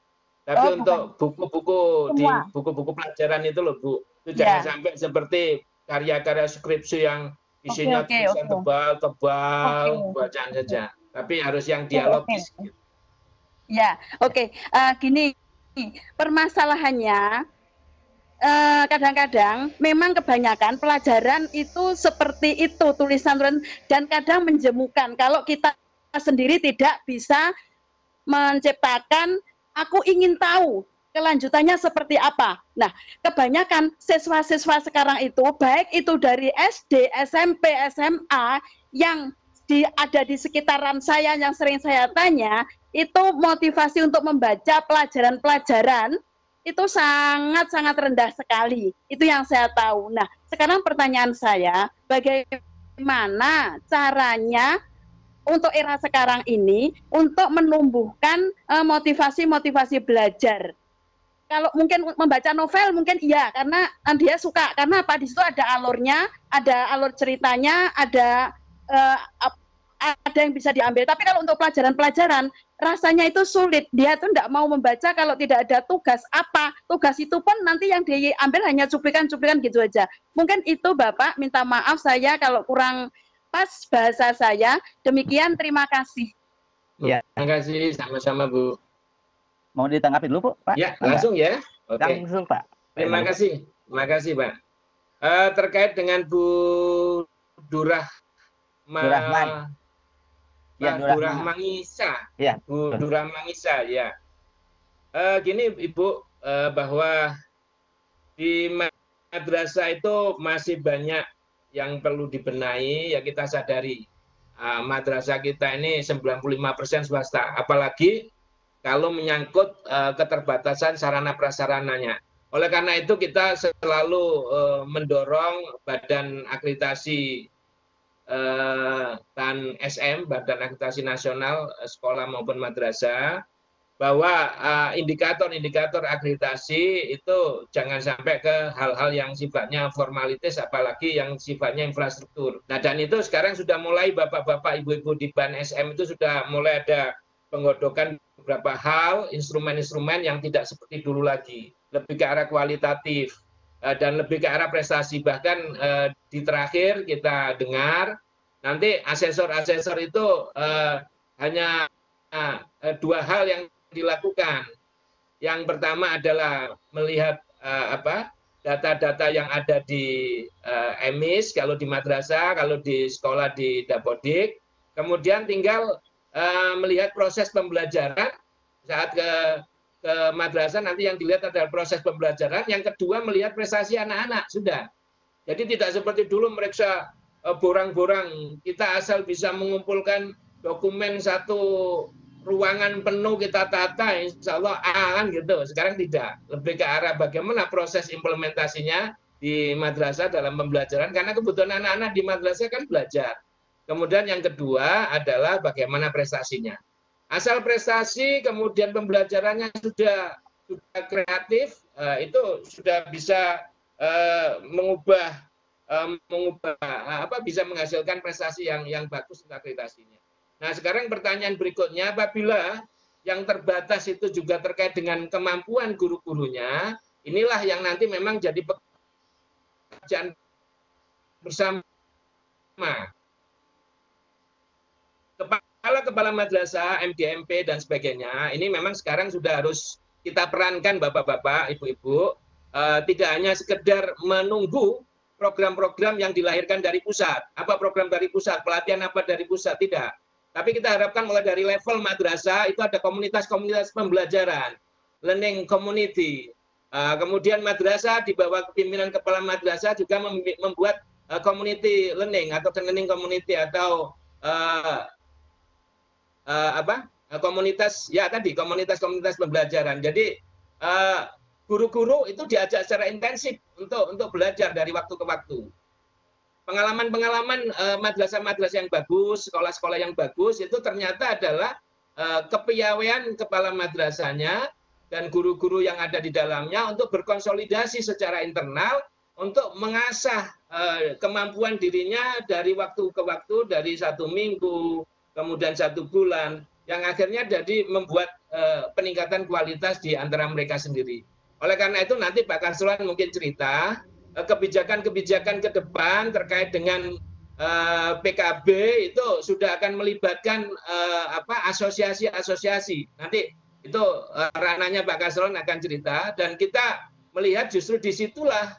Tapi untuk buku-buku di buku-buku pelajaran itu loh, Bu. Itu jangan sampai seperti karya-karya skripsi yang isinya tulisan tebal-tebal, bacaan saja. Tapi harus yang dialogis. Ya, oke. Gini, permasalahannya kadang-kadang memang kebanyakan pelajaran itu seperti itu, tulisan dan kadang menjemukan kalau kita sendiri tidak bisa menciptakan, aku ingin tahu kelanjutannya seperti apa. Nah, kebanyakan siswa-siswa sekarang itu, baik itu dari SD, SMP, SMA, yang ada di sekitaran saya, yang sering saya tanya, itu motivasi untuk membaca pelajaran-pelajaran, itu sangat-sangat rendah sekali. Itu yang saya tahu. Nah, sekarang pertanyaan saya, bagaimana caranya untuk era sekarang ini untuk menumbuhkan motivasi-motivasi belajar? Kalau mungkin membaca novel mungkin iya, karena dia suka. Karena apa? Di situ ada alurnya, ada alur ceritanya, ada yang bisa diambil. Tapi kalau untuk pelajaran-pelajaran, rasanya itu sulit. Dia tuh tidak mau membaca kalau tidak ada tugas apa. Tugas itu pun nanti yang diambil hanya cuplikan-cuplikan gitu aja. Mungkin itu Bapak, minta maaf saya kalau kurang pas bahasa saya. Demikian, terima kasih. Ya. Terima kasih, sama-sama Bu. Mau ditanggapi dulu, Bu? Pak? Ya, langsung ya. Oke. Langsung, Pak. Terima kasih. Terima kasih, Pak. Terkait dengan Bu Durahman. Ya, Durahmangisa. Ya. Bu Durahmangisa, ya. Gini Ibu, bahwa di madrasah itu masih banyak yang perlu dibenahi, ya kita sadari. Madrasah kita ini 95% swasta, apalagi kalau menyangkut keterbatasan sarana prasarananya. Oleh karena itu kita selalu mendorong Badan Akreditasi dan SM, Badan Akreditasi Nasional Sekolah maupun Madrasah, bahwa indikator-indikator akreditasi itu jangan sampai ke hal-hal yang sifatnya formalitas, apalagi yang sifatnya infrastruktur. Nah, dan itu sekarang sudah mulai Bapak-Bapak, Ibu-Ibu di BAN SM itu sudah mulai ada penggodokan beberapa hal, instrumen-instrumen yang tidak seperti dulu lagi, lebih ke arah kualitatif dan lebih ke arah prestasi. Bahkan di terakhir kita dengar nanti asesor-asesor itu hanya dua hal yang dilakukan. Yang pertama adalah melihat data-data yang ada di EMIS kalau di madrasah, kalau di sekolah di Dapodik. Kemudian tinggal melihat proses pembelajaran saat ke madrasah, nanti yang dilihat adalah proses pembelajaran. Yang kedua melihat prestasi anak-anak sudah. Jadi tidak seperti dulu mereka borang-borang, kita asal bisa mengumpulkan dokumen satu ruangan penuh kita tata, insya Allah kan gitu. Sekarang tidak, lebih ke arah bagaimana proses implementasinya di madrasah dalam pembelajaran, karena kebutuhan anak-anak di madrasah kan belajar. Kemudian yang kedua adalah bagaimana prestasinya. Asal prestasi, kemudian pembelajarannya sudah kreatif, itu sudah bisa mengubah bisa menghasilkan prestasi yang bagus untuk akreditasinya. Nah, sekarang pertanyaan berikutnya, apabila yang terbatas itu juga terkait dengan kemampuan guru-gurunya, inilah yang nanti memang jadi pekerjaan bersama. Kepala madrasah, MDMP, dan sebagainya, ini memang sekarang sudah harus kita perankan, Bapak-Bapak, Ibu-Ibu, tidak hanya sekedar menunggu program-program yang dilahirkan dari pusat. Apa program dari pusat? Pelatihan apa dari pusat? Tidak. Tapi kita harapkan mulai dari level madrasah, itu ada komunitas-komunitas pembelajaran, learning community. Kemudian madrasah di bawah kepimpinan kepala madrasah juga membuat community learning atau learning community atau komunitas komunitas pembelajaran. Jadi guru-guru itu diajak secara intensif untuk belajar dari waktu ke waktu. Pengalaman-pengalaman madrasah-madrasah yang bagus, sekolah-sekolah yang bagus itu ternyata adalah kepiawaian kepala madrasahnya dan guru-guru yang ada di dalamnya untuk berkonsolidasi secara internal untuk mengasah kemampuan dirinya dari waktu ke waktu, dari 1 minggu, kemudian 1 bulan, yang akhirnya jadi membuat peningkatan kualitas di antara mereka sendiri. Oleh karena itu nanti Pak Kaslan mungkin cerita kebijakan-kebijakan ke depan terkait dengan PKB itu sudah akan melibatkan asosiasi-asosiasi. Nanti itu ranahnya Pak Kaslan akan cerita, dan kita melihat justru disitulah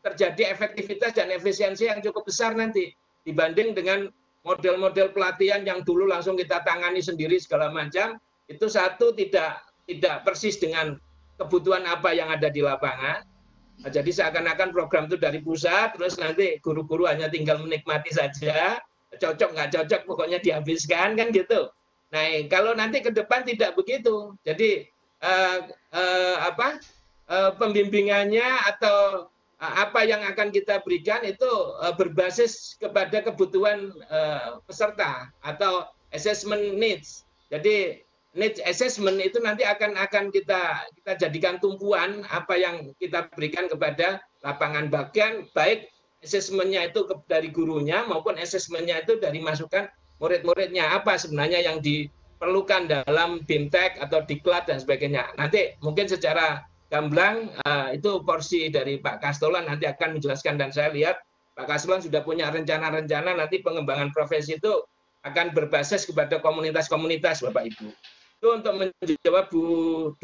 terjadi efektivitas dan efisiensi yang cukup besar nanti dibanding dengan model-model pelatihan yang dulu langsung kita tangani sendiri segala macam, itu satu tidak persis dengan kebutuhan apa yang ada di lapangan. Jadi seakan-akan program itu dari pusat, terus nanti guru-guru hanya tinggal menikmati saja, cocok nggak cocok pokoknya dihabiskan, kan gitu. Nah, kalau nanti ke depan tidak begitu. Jadi pembimbingannya atau apa yang akan kita berikan itu berbasis kepada kebutuhan peserta atau assessment needs. Jadi needs assessment itu nanti akan kita jadikan tumpuan apa yang kita berikan kepada lapangan, bagian baik assessment-nya itu dari gurunya maupun assessment-nya itu dari masukan murid-muridnya, apa sebenarnya yang diperlukan dalam BIMTEK atau Diklat dan sebagainya. Nanti mungkin secara gamblang itu porsi dari Pak Kastolan nanti akan menjelaskan, dan saya lihat Pak Kastolan sudah punya rencana-rencana nanti pengembangan profesi itu akan berbasis kepada komunitas-komunitas, Bapak Ibu. Itu untuk menjawab Bu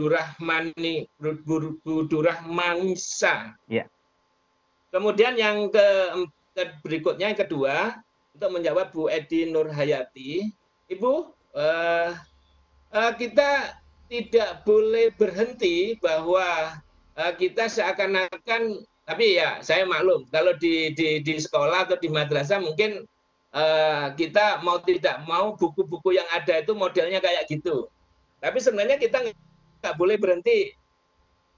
Durahmanisa. Ya. Kemudian yang berikutnya yang kedua untuk menjawab Bu Edi Nurhayati, Ibu, kita tidak boleh berhenti bahwa kita seakan-akan, tapi ya saya maklum kalau di sekolah atau di madrasah mungkin kita mau tidak mau buku-buku yang ada itu modelnya kayak gitu. Tapi sebenarnya kita nggak boleh berhenti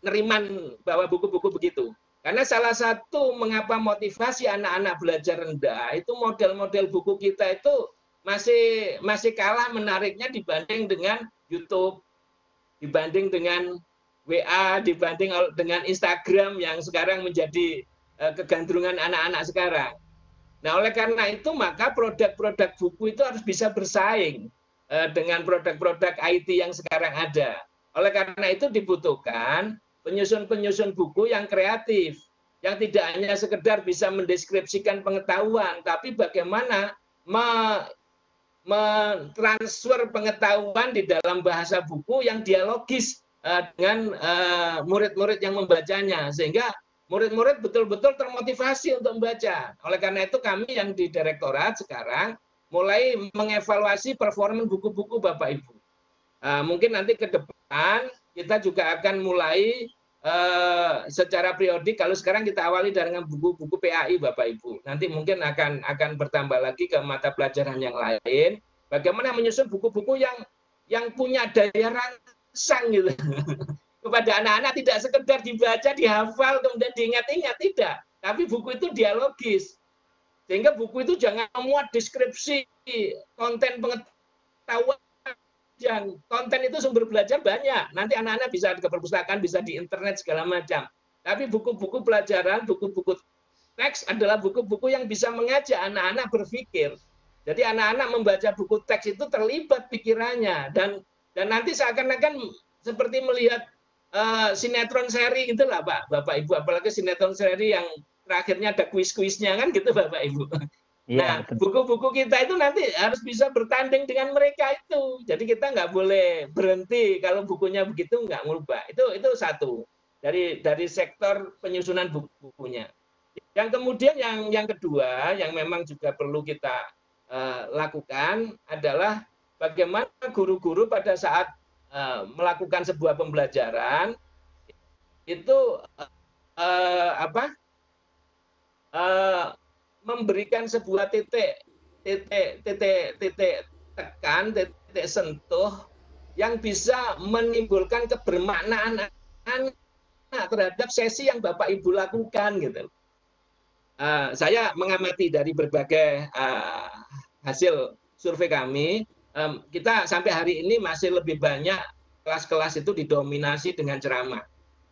neriman bahwa buku-buku begitu. Karena salah satu mengapa motivasi anak-anak belajar rendah itu model-model buku kita itu masih kalah menariknya dibanding dengan YouTube, dibanding dengan WA, dibanding dengan Instagram yang sekarang menjadi kegandrungan anak-anak sekarang. Nah, oleh karena itu maka produk-produk buku itu harus bisa bersaing dengan produk-produk IT yang sekarang ada. Oleh karena itu dibutuhkan penyusun-penyusun buku yang kreatif, yang tidak hanya sekedar bisa mendeskripsikan pengetahuan, tapi bagaimana mentransfer pengetahuan di dalam bahasa buku yang dialogis dengan murid-murid yang membacanya, sehingga murid-murid betul-betul termotivasi untuk membaca. Oleh karena itu kami yang di Direktorat sekarang mulai mengevaluasi performa buku-buku Bapak Ibu. Mungkin nanti ke depan kita juga akan mulai secara periodik. Kalau sekarang kita awali dengan buku-buku PAI Bapak Ibu. Nanti mungkin akan bertambah lagi ke mata pelajaran yang lain. Bagaimana menyusun buku-buku yang punya daya rangsang gitu. Kepada anak-anak, tidak sekedar dibaca, dihafal, kemudian diingat-ingat, tidak. Tapi buku itu dialogis. Sehingga buku itu jangan memuat deskripsi konten pengetahuan. Konten itu sumber belajar banyak. Nanti anak-anak bisa ke perpustakaan, bisa di internet segala macam. Tapi buku-buku pelajaran, buku-buku teks adalah buku-buku yang bisa mengajak anak-anak berpikir. Jadi anak-anak membaca buku teks itu terlibat pikirannya dan nanti seakan-akan seperti melihat sinetron seri itulah Pak, Bapak Ibu, apalagi sinetron seri yang terakhirnya ada kuis-kuisnya kan gitu Bapak Ibu. Nah, buku-buku kita itu nanti harus bisa bertanding dengan mereka itu. Jadi kita nggak boleh berhenti kalau bukunya begitu nggak ngubah. Itu satu dari sektor penyusunan bukunya. Yang kemudian yang kedua yang memang juga perlu kita lakukan adalah bagaimana guru-guru pada saat melakukan sebuah pembelajaran itu memberikan sebuah titik tekan, titik sentuh yang bisa menimbulkan kebermaknaan terhadap sesi yang Bapak Ibu lakukan gitu. Saya mengamati dari berbagai hasil survei kami, kita sampai hari ini masih lebih banyak kelas-kelas itu didominasi dengan ceramah.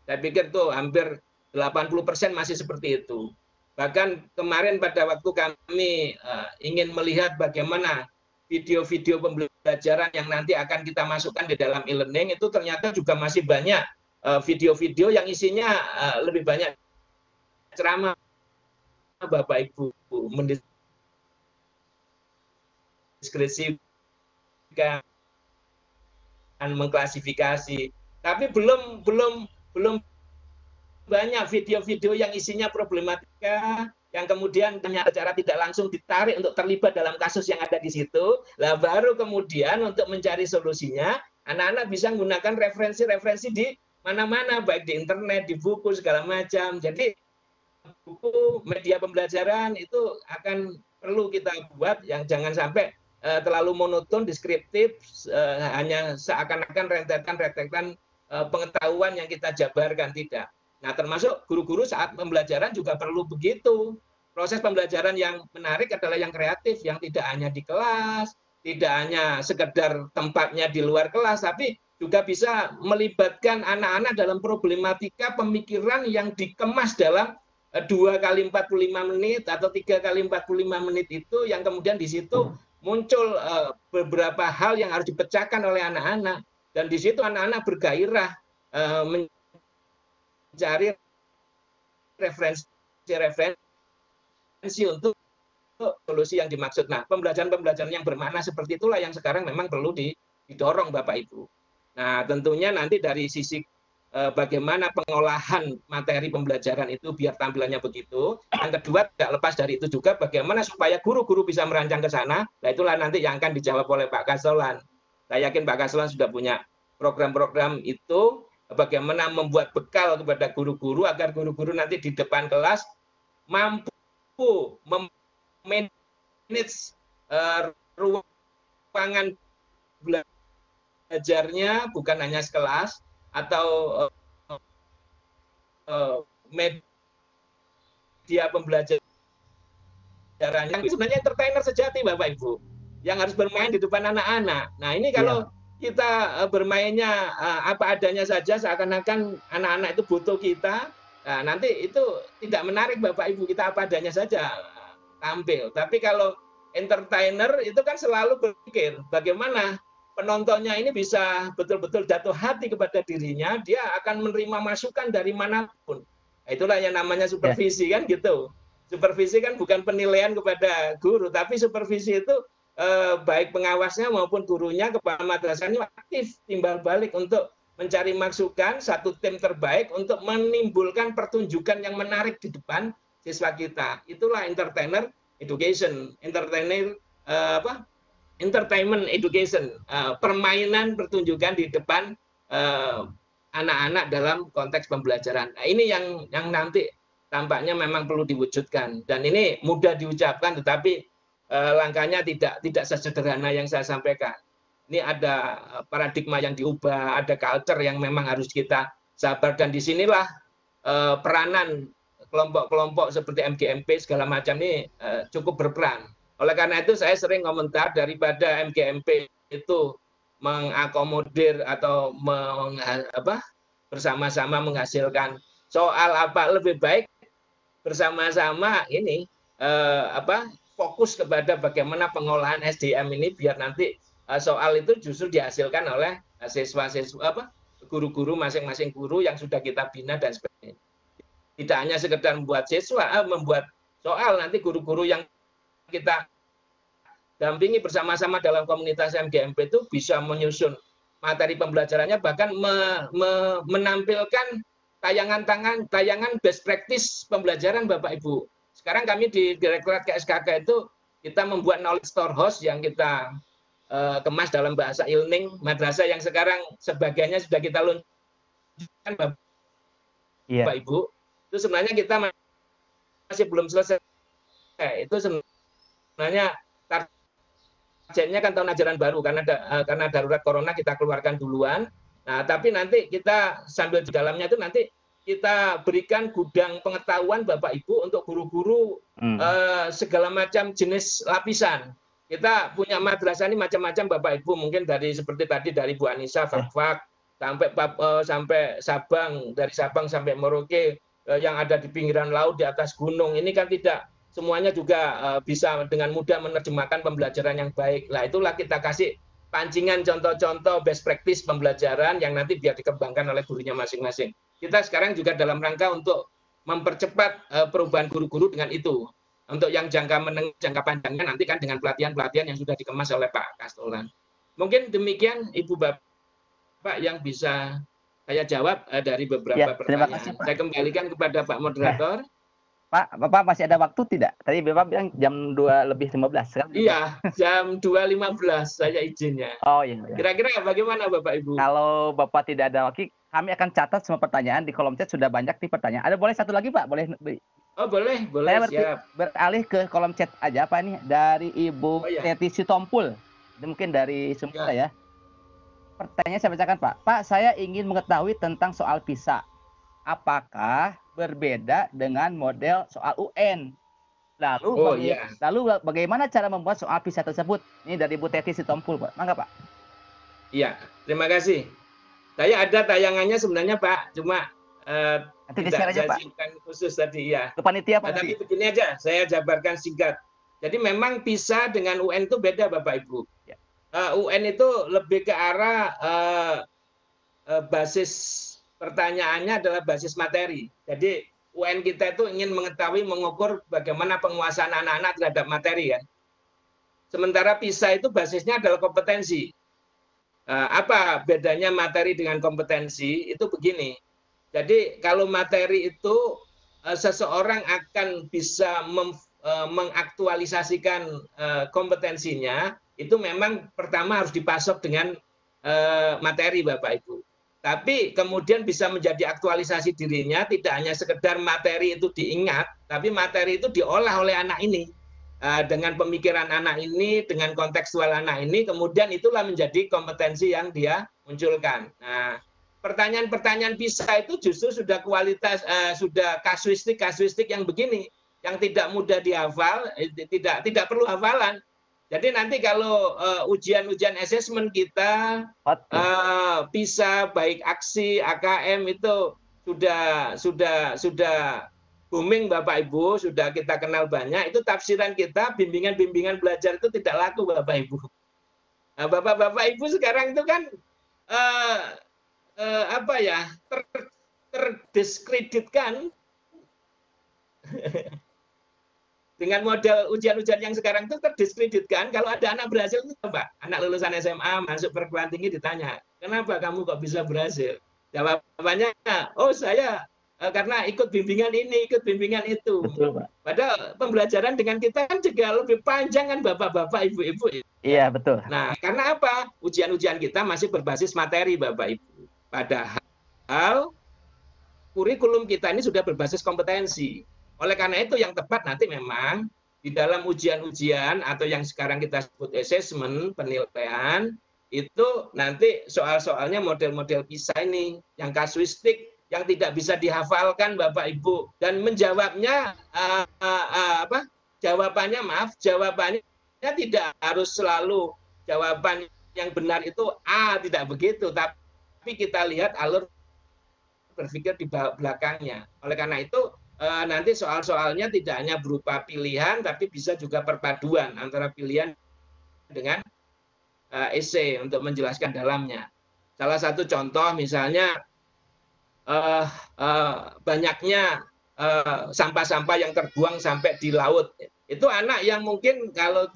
Saya pikir tuh hampir 80% masih seperti itu. Bahkan kemarin pada waktu kami ingin melihat bagaimana video-video pembelajaran yang nanti akan kita masukkan di dalam e-learning itu ternyata juga masih banyak video-video yang isinya lebih banyak ceramah Bapak Ibu mendeskripsikan, mengklasifikasi, tapi belum banyak video-video yang isinya problematika yang kemudian secara tidak langsung ditarik untuk terlibat dalam kasus yang ada di situ. Lah baru kemudian untuk mencari solusinya, anak-anak bisa menggunakan referensi-referensi di mana-mana, baik di internet, di buku segala macam. Jadi buku media pembelajaran itu akan perlu kita buat yang jangan sampai terlalu monoton, deskriptif, hanya seakan-akan rentetan pengetahuan yang kita jabarkan, tidak. Nah, termasuk guru-guru saat pembelajaran juga perlu begitu. Proses pembelajaran yang menarik adalah yang kreatif, yang tidak hanya di kelas, tidak hanya sekedar tempatnya di luar kelas, tapi juga bisa melibatkan anak-anak dalam problematika pemikiran yang dikemas dalam 2 kali 45 menit atau 3 kali 45 menit itu, yang kemudian di situ muncul beberapa hal yang harus dipecahkan oleh anak-anak. Dan di situ anak-anak bergairah mencari referensi untuk solusi yang dimaksud. Nah, pembelajaran yang bermakna seperti itulah yang sekarang memang perlu didorong Bapak Ibu. Nah, tentunya nanti dari sisi bagaimana pengolahan materi pembelajaran itu biar tampilannya begitu. Yang kedua, tidak lepas dari itu juga bagaimana supaya guru-guru bisa merancang ke sana. Nah, itulah nanti yang akan dijawab oleh Pak Kasolan. Saya yakin Pak Kasolan sudah punya program-program itu, bagaimana membuat bekal kepada guru-guru agar guru-guru nanti di depan kelas mampu memanage ruangan belajarnya bukan hanya sekelas atau media pembelajaran yang sebenarnya entertainer sejati Bapak Ibu yang harus bermain di depan anak-anak. Nah, ini kalau kita bermainnya apa adanya saja seakan-akan anak-anak itu butuh kita, nah, nanti itu tidak menarik Bapak Ibu, kita apa adanya saja tampil. Tapi kalau entertainer itu kan selalu berpikir bagaimana penontonnya ini bisa betul-betul jatuh hati kepada dirinya, dia akan menerima masukan dari manapun. Nah, itulah yang namanya supervisi kan gitu. Supervisi kan bukan penilaian kepada guru, tapi supervisi itu baik pengawasnya maupun gurunya kepala madrasahnya aktif timbal balik untuk mencari masukan satu tim terbaik untuk menimbulkan pertunjukan yang menarik di depan siswa kita. Itulah entertainer education, entertainment education, permainan pertunjukan di depan anak-anak dalam konteks pembelajaran. Nah, ini yang nanti tampaknya memang perlu diwujudkan, dan ini mudah diucapkan tetapi langkahnya tidak sesederhana yang saya sampaikan. Ini ada paradigma yang diubah, ada culture yang memang harus kita sabar, dan disinilah peranan kelompok-kelompok seperti MGMP segala macam ini cukup berperan. Oleh karena itu saya sering komentar daripada MGMP itu mengakomodir atau bersama-sama menghasilkan soal apa, lebih baik bersama-sama ini fokus kepada bagaimana pengolahan SDM ini biar nanti soal itu justru dihasilkan oleh siswa-siswa guru-guru masing-masing guru yang sudah kita bina dan sebagainya. Tidak hanya sekedar membuat membuat soal, nanti guru-guru yang kita dampingi bersama-sama dalam komunitas MGMP itu bisa menyusun materi pembelajarannya, bahkan menampilkan tayangan best practice pembelajaran Bapak Ibu. Sekarang kami di Direktorat KSKK itu kita membuat knowledge storehouse yang kita kemas dalam bahasa e-learning madrasah yang sekarang sebagiannya sudah kita luncurkan Bapak Ibu. Itu sebenarnya kita masih belum selesai. Itu sebenarnya targetnya kan tahun ajaran baru karena darurat corona kita keluarkan duluan. Nah, tapi nanti kita sambil di dalamnya itu nanti kita berikan gudang pengetahuan Bapak Ibu untuk guru-guru segala macam jenis lapisan. Kita punya madrasah ini macam-macam Bapak Ibu, mungkin seperti tadi dari Bu Anissa Fak-Fak sampai Sabang, dari Sabang sampai Merauke yang ada di pinggiran laut, di atas gunung. Ini kan tidak semuanya juga bisa dengan mudah menerjemahkan pembelajaran yang baik. Nah, itulah kita kasih pancingan contoh-contoh best practice pembelajaran yang nanti biar dikembangkan oleh gurunya masing-masing. Kita sekarang juga dalam rangka untuk mempercepat perubahan guru-guru dengan itu. Untuk yang jangka menengah, jangka panjangnya nanti kan dengan pelatihan-pelatihan yang sudah dikemas oleh Pak Kastolan. Mungkin demikian Ibu Bapak yang bisa saya jawab dari beberapa pertanyaan. Kasih, saya kembalikan kepada Pak Moderator. Pak, Bapak masih ada waktu tidak? Tadi Bapak bilang jam 2:15 kan? Iya, jam 2:15 saya izinnya. Oh iya. Kira-kira bagaimana Bapak Ibu? Kalau Bapak tidak ada waktu, kami akan catat semua pertanyaan di kolom chat, sudah banyak nih pertanyaan. Ada boleh satu lagi Pak? Boleh? Oh boleh, Saya siap. Beralih ke kolom chat aja Pak ini dari Ibu Teti Sitompul. Ini mungkin dari Sumatera ya. Pertanyaannya saya bacakan Pak. Pak, saya ingin mengetahui tentang soal PISA. Apakah berbeda dengan model soal UN? Lalu bagaimana cara membuat soal PISA tersebut? Ini dari Ibu Teti Sitompul Pak. Mangga Pak. Iya, terima kasih. Saya ada tayangannya sebenarnya Pak, cuma nanti tidak aja, Pak. Khusus tadi ya. Ke panitia Pak. Tapi begini aja, saya jabarkan singkat. Jadi memang PISA dengan UN itu beda Bapak Ibu. Ya. UN itu lebih ke arah basis pertanyaannya adalah basis materi. Jadi UN kita itu ingin mengetahui, mengukur bagaimana penguasaan anak-anak terhadap materi kan. Sementara PISA itu basisnya adalah kompetensi. Apa bedanya materi dengan kompetensi? Itu begini. Jadi kalau materi itu seseorang akan bisa mengaktualisasikan kompetensinya, itu memang pertama harus dipasok dengan materi Bapak Ibu. Tapi kemudian bisa menjadi aktualisasi dirinya, tidak hanya sekedar materi itu diingat, tapi materi itu diolah oleh anak ini. Dengan pemikiran anak ini, dengan kontekstual anak ini, kemudian itulah menjadi kompetensi yang dia munculkan. Nah, pertanyaan-pertanyaan PISA itu justru sudah sudah kasuistik yang begini, yang tidak mudah dihafal, tidak perlu hafalan. Jadi nanti kalau ujian-ujian asesmen kita PISA baik aksi AKM itu sudah booming Bapak Ibu, sudah kita kenal banyak, itu tafsiran kita bimbingan belajar itu tidak laku Bapak Ibu. Nah, Bapak Ibu sekarang itu kan terdiskreditkan dengan model ujian-ujian yang sekarang itu terdiskreditkan. Kalau ada anak berhasil itu Pak, anak lulusan SMA masuk perguruan tinggi ditanya, kenapa kamu kok bisa berhasil? Jawabannya, oh saya karena ikut bimbingan ini, ikut bimbingan itu. Betul, Pak. Padahal pembelajaran dengan kita kan juga lebih panjang kan Bapak-bapak, Ibu-ibu. Iya, betul. Nah, karena apa? Ujian-ujian kita masih berbasis materi Bapak Ibu. Padahal kurikulum kita ini sudah berbasis kompetensi. Oleh karena itu yang tepat nanti memang di dalam ujian-ujian atau yang sekarang kita sebut assessment, penilaian, itu nanti soal-soalnya model-model PISA ini, yang kasuistik, yang tidak bisa dihafalkan Bapak Ibu, dan menjawabnya jawabannya tidak harus selalu jawaban yang benar itu A, tidak begitu, tapi kita lihat alur berpikir di belakangnya. Oleh karena itu nanti soal-soalnya tidak hanya berupa pilihan, tapi bisa juga perpaduan antara pilihan dengan esai untuk menjelaskan dalamnya. Salah satu contoh misalnya banyaknya sampah-sampah yang terbuang sampai di laut. Itu anak yang mungkin kalau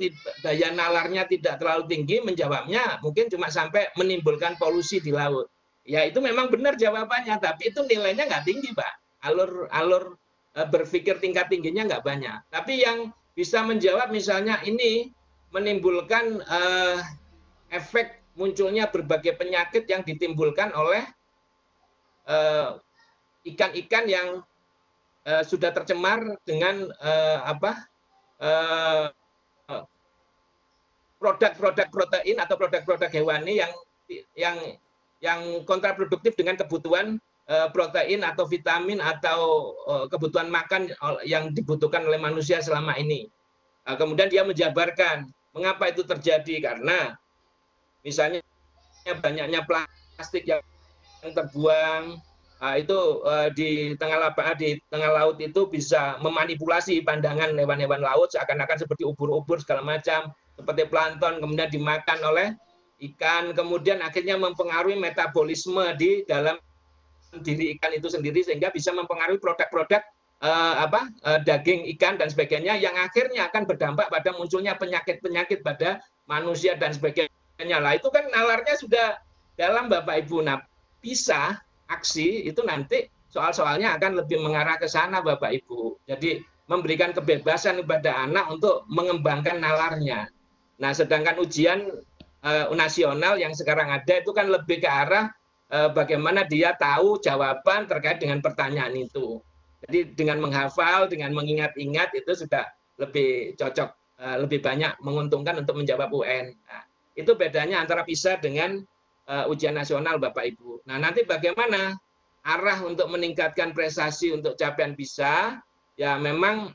daya nalarnya tidak terlalu tinggi, menjawabnya mungkin cuma sampai menimbulkan polusi di laut. Ya itu memang benar jawabannya, tapi itu nilainya nggak tinggi, Pak. Alur berpikir tingkat tingginya nggak banyak. Tapi yang bisa menjawab misalnya ini menimbulkan efek munculnya berbagai penyakit yang ditimbulkan oleh ikan-ikan yang sudah tercemar dengan produk-produk protein atau produk-produk hewani yang kontraproduktif dengan kebutuhan protein atau vitamin atau kebutuhan makan yang dibutuhkan oleh manusia selama ini. Kemudian dia menjabarkan mengapa itu terjadi, karena misalnya banyaknya plastik yang terbuang itu di tengah laut itu bisa memanipulasi pandangan hewan-hewan laut seakan-akan seperti ubur-ubur segala macam, seperti plankton, kemudian dimakan oleh ikan, kemudian akhirnya mempengaruhi metabolisme di dalam diri ikan itu sendiri sehingga bisa mempengaruhi produk-produk daging ikan dan sebagainya yang akhirnya akan berdampak pada munculnya penyakit-penyakit pada manusia dan sebagainya. Lah itu kan nalarnya sudah dalam Bapak Ibu. Nah, pisah aksi itu nanti soal-soalnya akan lebih mengarah ke sana Bapak Ibu. Jadi memberikan kebebasan kepada anak untuk mengembangkan nalarnya. Nah, sedangkan ujian nasional yang sekarang ada itu kan lebih ke arah bagaimana dia tahu jawaban terkait dengan pertanyaan itu. Jadi dengan menghafal, dengan mengingat-ingat itu sudah lebih cocok, lebih banyak menguntungkan untuk menjawab UN. Nah, itu bedanya antara PISA dengan ujian nasional Bapak Ibu. Nah, nanti bagaimana arah untuk meningkatkan prestasi untuk capaian PISA? Ya memang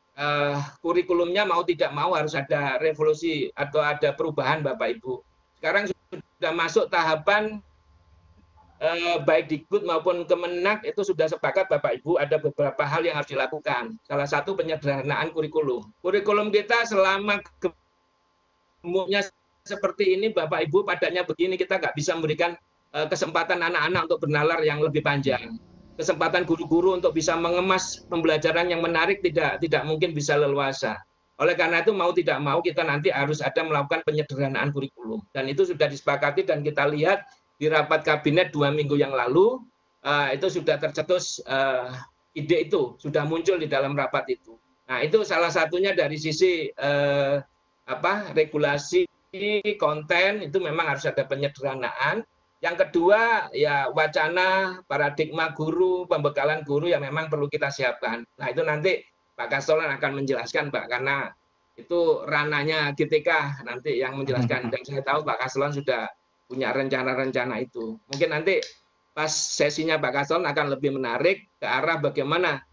kurikulumnya mau tidak mau harus ada revolusi atau ada perubahan Bapak Ibu. Sekarang sudah masuk tahapan baik Dikbud maupun Kemenak itu sudah sepakat Bapak Ibu ada beberapa hal yang harus dilakukan. Salah satu penyederhanaan kurikulum. Kurikulum kita selama gemuknya seperti ini Bapak Ibu, padatnya begini, kita nggak bisa memberikan kesempatan anak-anak untuk bernalar yang lebih panjang. Kesempatan guru-guru untuk bisa mengemas pembelajaran yang menarik tidak mungkin bisa leluasa. Oleh karena itu mau tidak mau kita nanti harus ada melakukan penyederhanaan kurikulum. Dan itu sudah disepakati dan kita lihat di rapat kabinet 2 minggu yang lalu itu sudah tercetus ide itu, sudah muncul di dalam rapat itu. Nah itu salah satunya dari sisi regulasi konten itu memang harus ada penyederhanaan. Yang kedua ya wacana, paradigma guru, pembekalan guru yang memang perlu kita siapkan. Nah itu nanti Pak Kastolan akan menjelaskan Pak, karena itu ranahnya GTK nanti yang menjelaskan. Dan saya tahu Pak Kastolan sudah punya rencana-rencana itu. Mungkin nanti pas sesinya Pak Kastolan akan lebih menarik ke arah bagaimana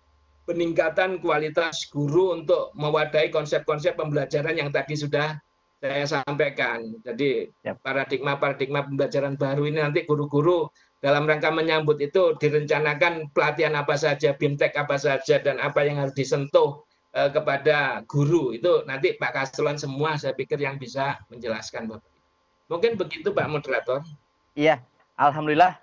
peningkatan kualitas guru untuk mewadahi konsep-konsep pembelajaran yang tadi sudah saya sampaikan. Jadi paradigma pembelajaran baru ini nanti guru-guru dalam rangka menyambut itu direncanakan pelatihan apa saja, BIMTEK apa saja, dan apa yang harus disentuh kepada guru. Itu nanti Pak Kastolan semua saya pikir yang bisa menjelaskan Bapak. Mungkin begitu Pak Moderator. Iya, Alhamdulillah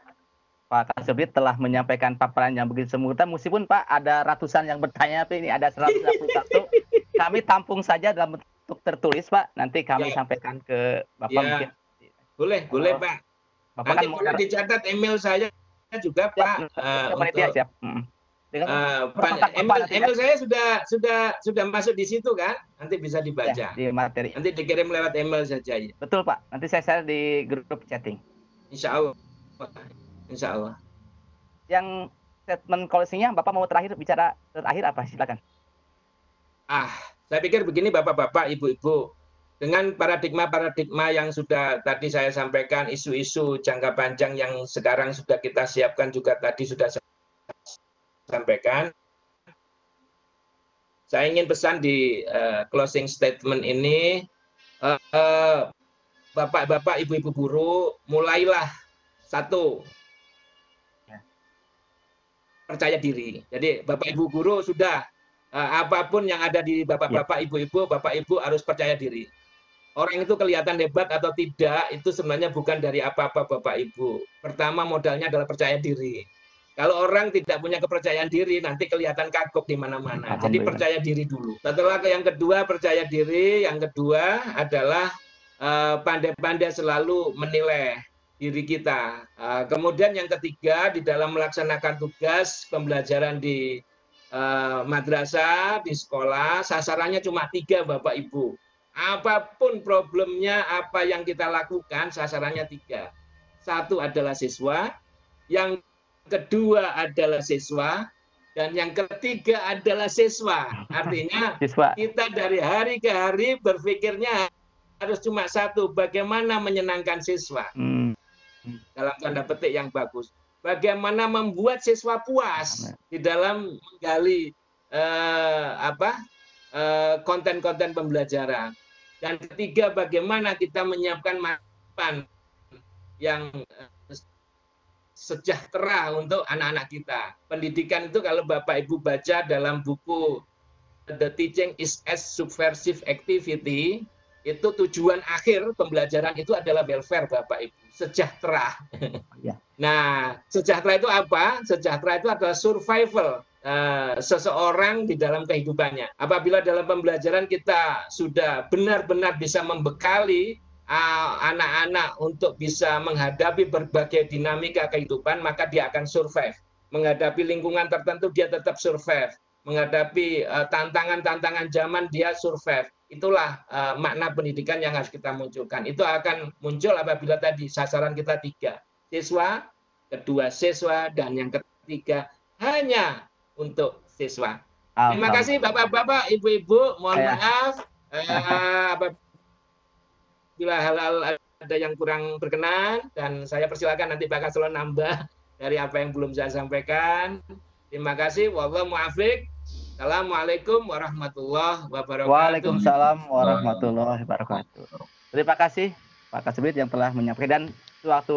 Pak Kasubdit telah menyampaikan paparan yang begitu sempurna. Meskipun Pak ada ratusan yang bertanya, tapi ini ada 151. Kami tampung saja dalam bentuk tertulis Pak. Nanti kami sampaikan ke Bapak mungkin. Boleh Pak. Bapak nanti boleh dicatat email saya juga Pak. Siap. Email saya sudah masuk di situ kan, nanti bisa dibaca. Ya, di materi. Nanti dikirim lewat email saja ya. Betul Pak. Nanti saya share di grup chatting. Insya Allah. Yang statement closing-nya Bapak mau bicara terakhir apa? Silakan. Saya pikir begini Bapak-bapak, Ibu-ibu, dengan paradigma yang sudah tadi saya sampaikan, isu-isu jangka panjang yang sekarang sudah kita siapkan juga tadi sudah saya sampaikan. Saya ingin pesan di closing statement ini, Bapak-bapak, Ibu-ibu guru, mulailah satu, percaya diri. Jadi Bapak Ibu guru sudah apapun yang ada di Bapak-bapak, Ibu-ibu, Bapak Ibu harus percaya diri. Orang itu kelihatan hebat atau tidak itu sebenarnya bukan dari apa-apa Bapak Ibu. Pertama modalnya adalah percaya diri. Kalau orang tidak punya kepercayaan diri nanti kelihatan kagok di mana-mana. Jadi percaya diri dulu. Setelah yang kedua percaya diri, yang kedua adalah pandai-pandai selalu menilai diri kita. Kemudian yang ketiga, di dalam melaksanakan tugas pembelajaran di madrasah, di sekolah, sasarannya cuma 3 Bapak Ibu. Apapun problemnya, apa yang kita lakukan, sasarannya 3. Satu adalah siswa, yang kedua adalah siswa, dan yang ketiga adalah siswa. Artinya kita dari hari ke hari berpikirnya harus cuma satu, bagaimana menyenangkan siswa. Dalam tanda petik yang bagus. Bagaimana membuat siswa puas di dalam menggali konten-konten pembelajaran. Dan ketiga, bagaimana kita menyiapkan masa yang sejahtera untuk anak-anak kita. Pendidikan itu kalau Bapak Ibu baca dalam buku The Teaching is as Subversive Activity, itu tujuan akhir pembelajaran itu adalah welfare Bapak Ibu, sejahtera. Nah, sejahtera itu apa? Sejahtera itu adalah survival seseorang di dalam kehidupannya. Apabila dalam pembelajaran kita sudah benar-benar bisa membekali anak-anak untuk bisa menghadapi berbagai dinamika kehidupan, maka dia akan survive. Menghadapi lingkungan tertentu dia tetap survive. Menghadapi tantangan-tantangan zaman dia survive. Itulah makna pendidikan yang harus kita munculkan. Itu akan muncul apabila tadi sasaran kita 3. Siswa, kedua siswa, dan yang ketiga hanya untuk siswa. Terima kasih Bapak-bapak, Ibu-ibu. Mohon maaf bila hal-hal ada yang kurang berkenan, dan saya persilakan nanti Pak Kaslo nambah dari apa yang belum saya sampaikan. Terima kasih. Wallahu muwaffiq. Assalamualaikum warahmatullahi wabarakatuh. Waalaikumsalam warahmatullahi wabarakatuh. Terima kasih Pak Kasubit yang telah menyampaikan. Dan waktu